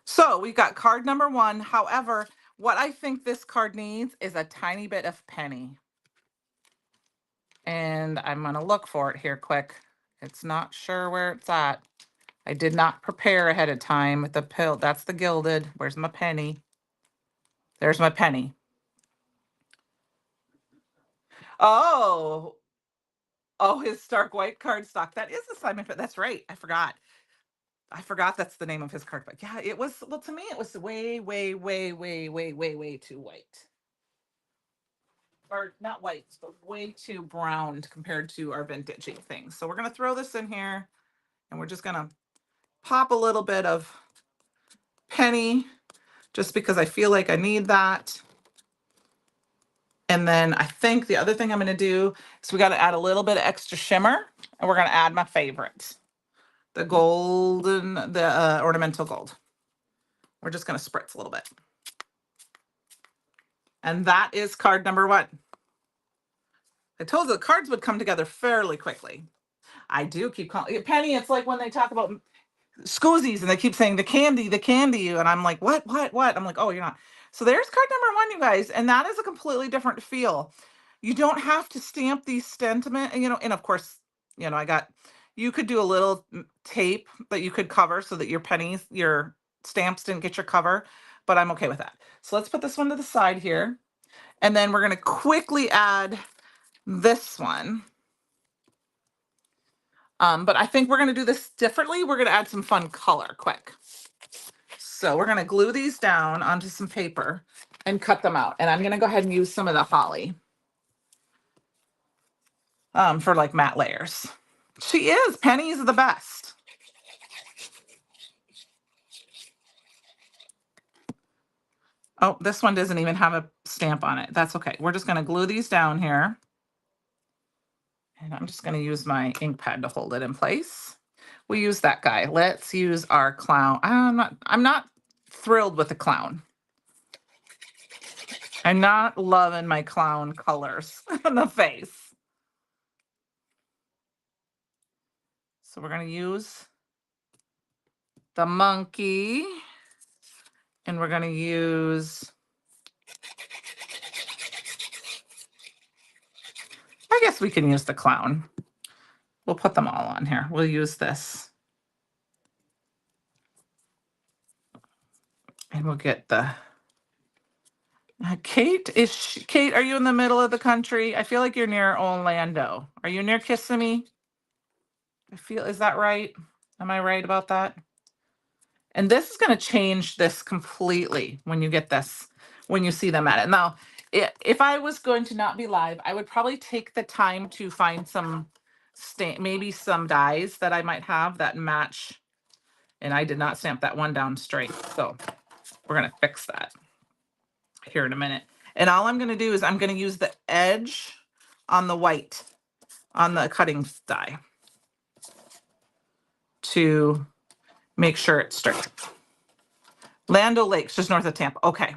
So we got card number 1. However, what I think this card needs is a tiny bit of penny. And I'm going to look for it here quick. It's not sure where it's at. I did not prepare ahead of time with the pill. That's the gilded. Where's my penny? There's my penny. Oh, his Stark White cardstock. That is a Simon. That's right. I forgot that's the name of his card. But yeah, it was, well, to me, it was way, way, way, way, way, way, way too white. or not white, but way too browned compared to our vintagey things. So we're going to throw this in here and we're just going to pop a little bit of penny just because I feel like I need that. And then I think the other thing I'm going to do is we got to add a little bit of extra shimmer, and we're going to add my favorite, the golden, the ornamental gold. We're just going to spritz a little bit. And that is card number 1. I told you the cards would come together fairly quickly. I do keep calling Penny. It's like when they talk about Scoozies and they keep saying the candy. And I'm like, what? I'm like, oh, you're not. So there's card number 1, you guys. And that is a completely different feel. You don't have to stamp these sentiment, and of course, you could do a little tape that you could cover so that your stamps didn't get your cover, but I'm okay with that. So let's put this one to the side here. And then we're going to quickly add this one. But I think we're going to do this differently. We're going to add some fun color quick. So we're going to glue these down onto some paper and cut them out. And I'm going to go ahead and use some of the holly for like matte layers. She is. Penny's the best. Oh, this one doesn't even have a stamp on it. That's okay. We're just going to glue these down here. And I'm just going to use my ink pad to hold it in place. We use that guy. Let's use our clown. I'm not thrilled with the clown. I'm not loving my clown colors on the face. So we're going to use the monkey. And we're going to use, I guess we can use the clown. We'll put them all on here. We'll use this. And we'll get the Kate, Kate, are you in the middle of the country? I feel like you're near Orlando. Are you near Kissimmee? Is that right? Am I right about that? And this is going to change this completely when you get this, when you see them at it. Now, if I was going to not be live, I would probably take the time to find some, maybe some dies that I might have that match. And I did not stamp that one down straight. So we're going to fix that here in a minute. And all I'm going to do is I'm going to use the edge on the white, on the cutting die, to make sure it's straight. Land O'Lakes, just north of Tampa. Okay.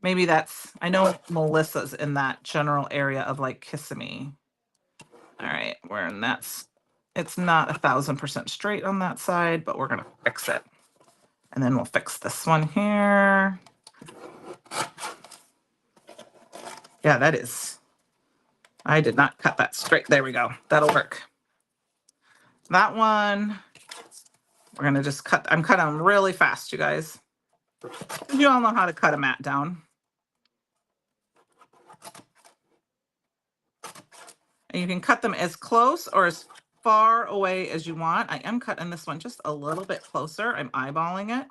Maybe that's, I know Melissa's in that general area of like Kissimmee. All right, it's not 1,000% straight on that side, but we're going to fix it. And then we'll fix this one here. Yeah, that is. I did not cut that straight. There we go. That'll work. That one, we're going to just cut. I'm cutting them really fast, you guys. You all know how to cut a mat down. And you can cut them as close or as far away as you want. I am cutting this one just a little bit closer. I'm eyeballing it.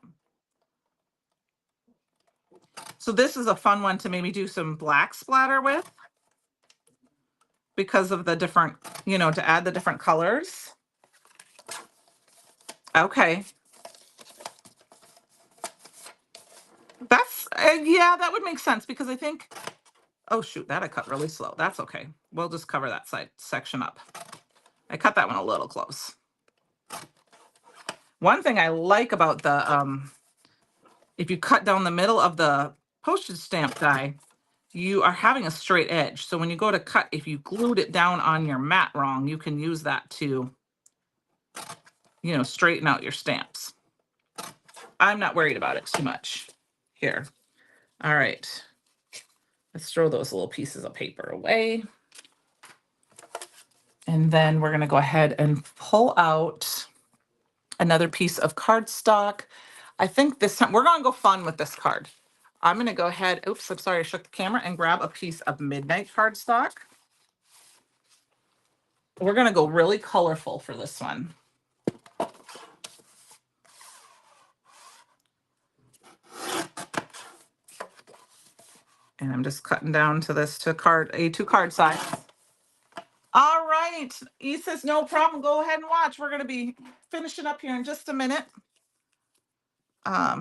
So this is a fun one to maybe do some black splatter with, because of the different, to add the different colors. Okay. That's, yeah, that would make sense, because I think, oh shoot, that I cut really slow. That's okay. We'll just cover that side section up. I cut that one a little close. One thing I like about the, if you cut down the middle of the postage stamp die, you are having a straight edge. So when you go to cut, if you glued it down on your mat wrong, you can use that to, straighten out your stamps. I'm not worried about it too much here. All right. Let's throw those little pieces of paper away. And then we're going to go ahead and pull out another piece of cardstock. I think this time we're going to go fun with this card. I'm going to go ahead. Oops, I'm sorry, I shook the camera, and grab a piece of midnight cardstock. We're going to go really colorful for this one. And I'm just cutting down to this to A2 card size. All right. E says, no problem. Go ahead and watch. We're going to be finishing up here in just a minute.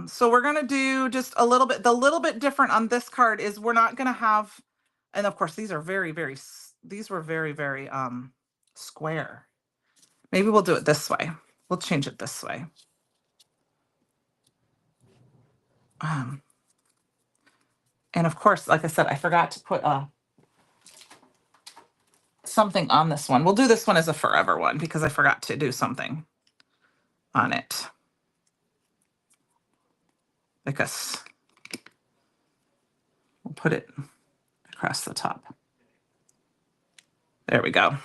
So we're going to do just a little bit. The little bit different on this card is we're not going to have, and of course, these are these were very, very square. Maybe we'll do it this way. We'll change it this way. And of course, like I said, I forgot to put something on this one. We'll do this one as a forever one because I forgot to do something on it. Because we'll put it across the top. There we go.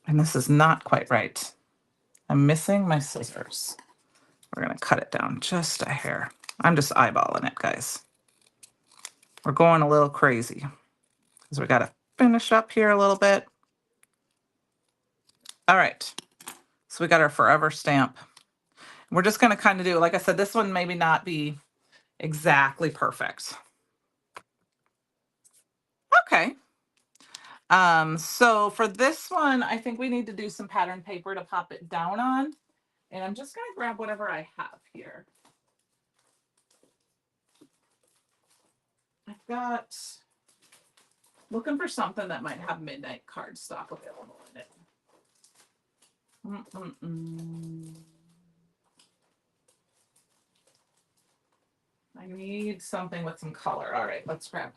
And this is not quite right. I'm missing my scissors. We're going to cut it down just a hair. I'm just eyeballing it, guys. We're going a little crazy because we got to finish up here a little bit. All right. So we got our forever stamp. We're just going to kind of do, like I said, this one maybe not be exactly perfect. Okay. So for this one, I think we need to do some pattern paper to pop it down on. And I'm just going to grab whatever I have here. I've got, looking for something that might have midnight cardstock available in it. I need something with some color. All right, let's grab.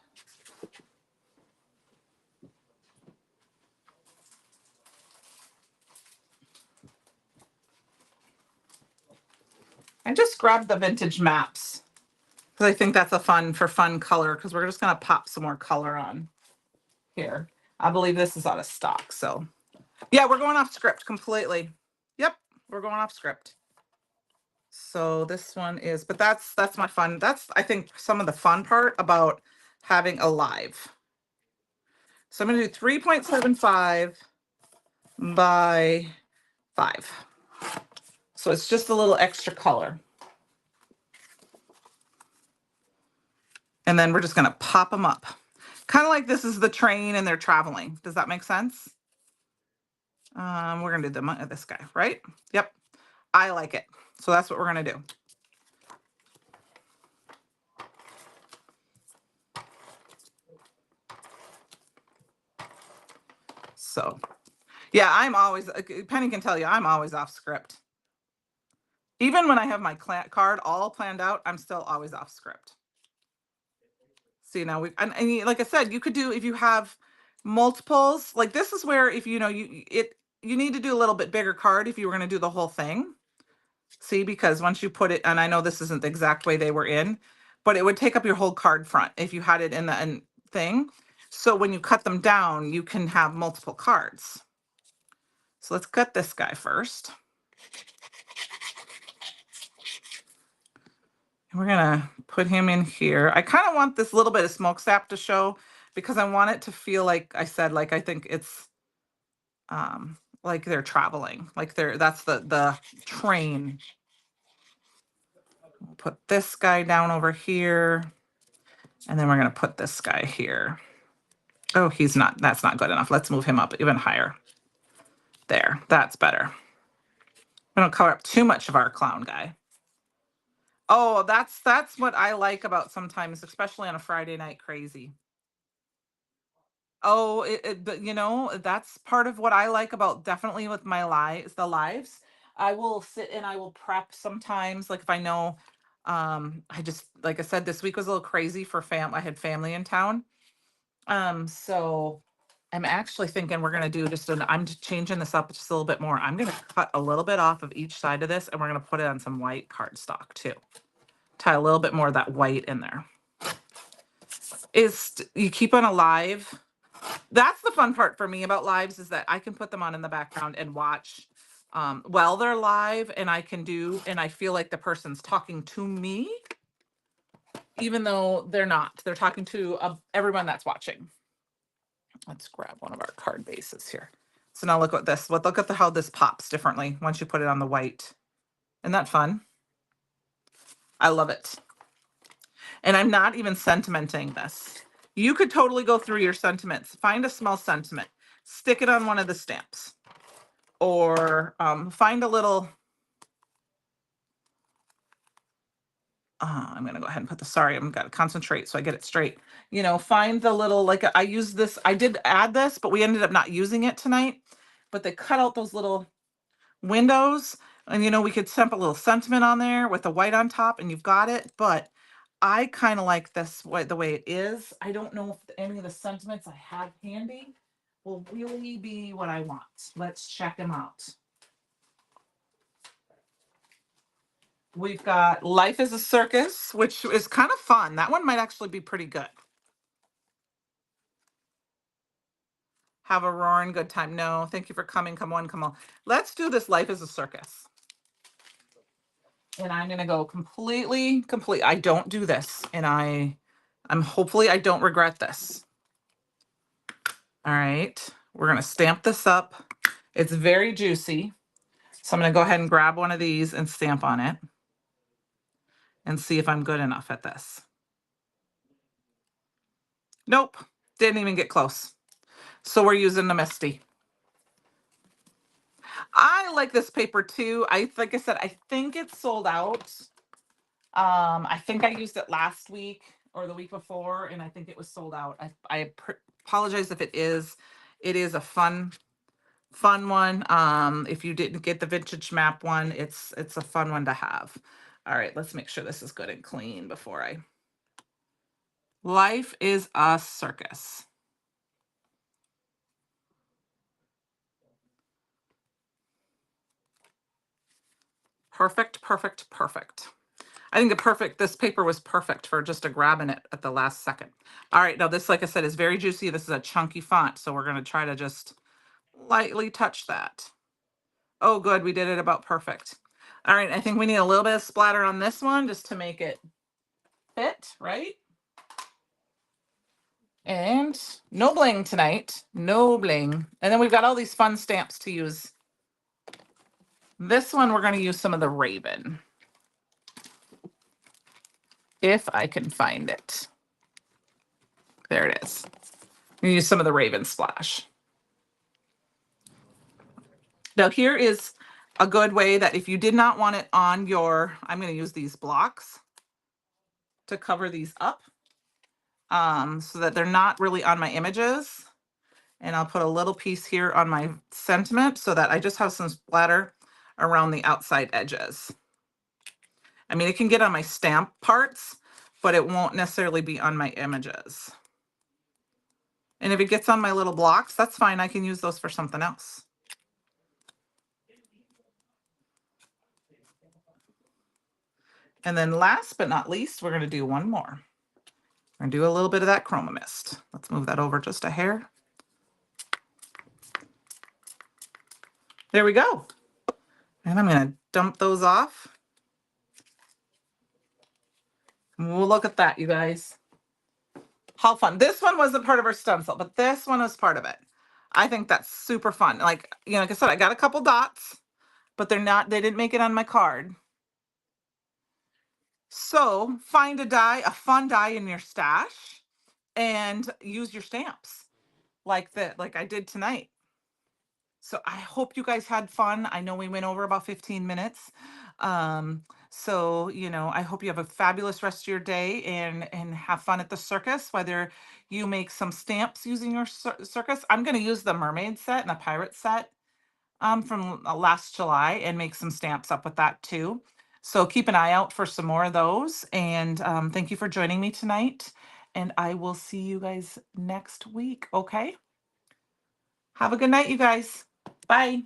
I just grabbed the vintage maps because I think that's a fun color because we're just going to pop some more color on here. I believe this is out of stock. So yeah, we're going off script completely. Yep, we're going off script. So this one is, but that's my fun. That's, I think, some of the fun part about having a live. So I'm going to do 3.75 by 5. So it's just a little extra color. And then we're just going to pop them up. Kind of like this is the train and they're traveling. Does that make sense? We're going to do this guy, right? Yep. I like it. So that's what we're going to do. So, yeah, I'm always, Penny can tell you, I'm always off script. Even when I have my card all planned out, I'm still always off script. So, you know, and like I said, you could do, if you have multiples, like this is where, if you know, you need to do a little bit bigger card if you were going to do the whole thing. See, because once you put it, and I know this isn't the exact way they were in, but it would take up your whole card front if you had it in the thing. So when you cut them down, you can have multiple cards. So let's cut this guy first. And we're gonna put him in here. I kind of want this little bit of smoke sap to show because I want it to feel like I said, like I think it's like they're traveling, like that's the train. We'll put this guy down over here. And then we're going to put this guy here. Oh, that's not good enough. Let's move him up even higher. There, that's better. We don't cover up too much of our clown guy. Oh, that's what I like about sometimes, especially on a Friday night crazy. Oh, but you know, that's part of what I like about definitely with my the lives. I will sit and I will prep sometimes, like if I know, I just, like I said, this week was a little crazy for I had family in town. So I'm actually thinking we're going to do I'm changing this up just a little bit more. I'm going to cut a little bit off of each side of this and we're going to put it on some white cardstock too. Tie a little bit more of that white in there. You keep on a live. That's the fun part for me about lives is that I can put them on in the background and watch while they're live, and I feel like the person's talking to me, even though they're not. They're talking to everyone that's watching. Let's grab one of our card bases here. So now look at this. Look at how this pops differently once you put it on the white. Isn't that fun? I love it. And I'm not even sentimenting this. You could totally go through your sentiments, find a small sentiment, stick it on one of the stamps, or find a little, I'm going to go ahead and put the, sorry, I'm got to concentrate so I get it straight. You know, find the little, like I use this, I did add this, but we ended up not using it tonight. But they cut out those little windows, and you know, we could stamp a little sentiment on there with the white on top and you've got it. But I kind of like this way, the way it is. I don't know if any of the sentiments I have handy will really be what I want. Let's check them out. We've got Life is a Circus, which is kind of fun. That one might actually be pretty good. Have a roaring good time. No, thank you for coming. Come on, come on. Let's do this Life is a Circus. And I'm going to go completely. I don't do this. And I'm hopefully I don't regret this. All right. We're going to stamp this up. It's very juicy. So I'm going to go ahead and grab one of these and stamp on it and see if I'm good enough at this. Nope. Didn't even get close. So we're using the Misty. I like this paper too. Like I said, I think it's sold out. I think I used it last week or the week before, and I think it was sold out. I apologize if it is. It is a fun one. If you didn't get the vintage map one, it's a fun one to have. All right, let's make sure this is good and clean before I. Life is a Circus. Perfect, perfect, perfect. I think this paper was perfect for just a grabbing it at the last second. All right, now this, like I said, is very juicy. This is a chunky font, so we're going to try to just lightly touch that. Oh, good, we did it about perfect. All right, I think we need a little bit of splatter on this one just to make it fit, right? And no bling tonight, no bling. And then we've got all these fun stamps to use. This one, we're going to use some of the Raven. If I can find it. There it is. We use some of the Raven Splash. Now here is a good way that if you did not want it on your, I'm going to use these blocks to cover these up so that they're not really on my images. And I'll put a little piece here on my sentiment so that I just have some splatter around the outside edges. I mean, it can get on my stamp parts, but it won't necessarily be on my images. And if it gets on my little blocks, that's fine. I can use those for something else. And then last but not least, we're going to do one more. We're going to do a little bit of that chroma mist. Let's move that over just a hair. There we go. And I'm going to dump those off. Well, look at that, you guys. How fun. This one wasn't part of our stencil, but this one was part of it. I think that's super fun. Like, you know, like I said, I got a couple dots, but they didn't make it on my card. So find a die, a fun die in your stash, and use your stamps like I did tonight. So I hope you guys had fun. I know we went over about 15 minutes. So, you know, I hope you have a fabulous rest of your day and have fun at the circus, whether you make some stamps using your circus. I'm going to use the mermaid set and the pirate set from last July and make some stamps up with that too. So keep an eye out for some more of those. And thank you for joining me tonight. And I will see you guys next week. Okay. Have a good night, you guys. Bye.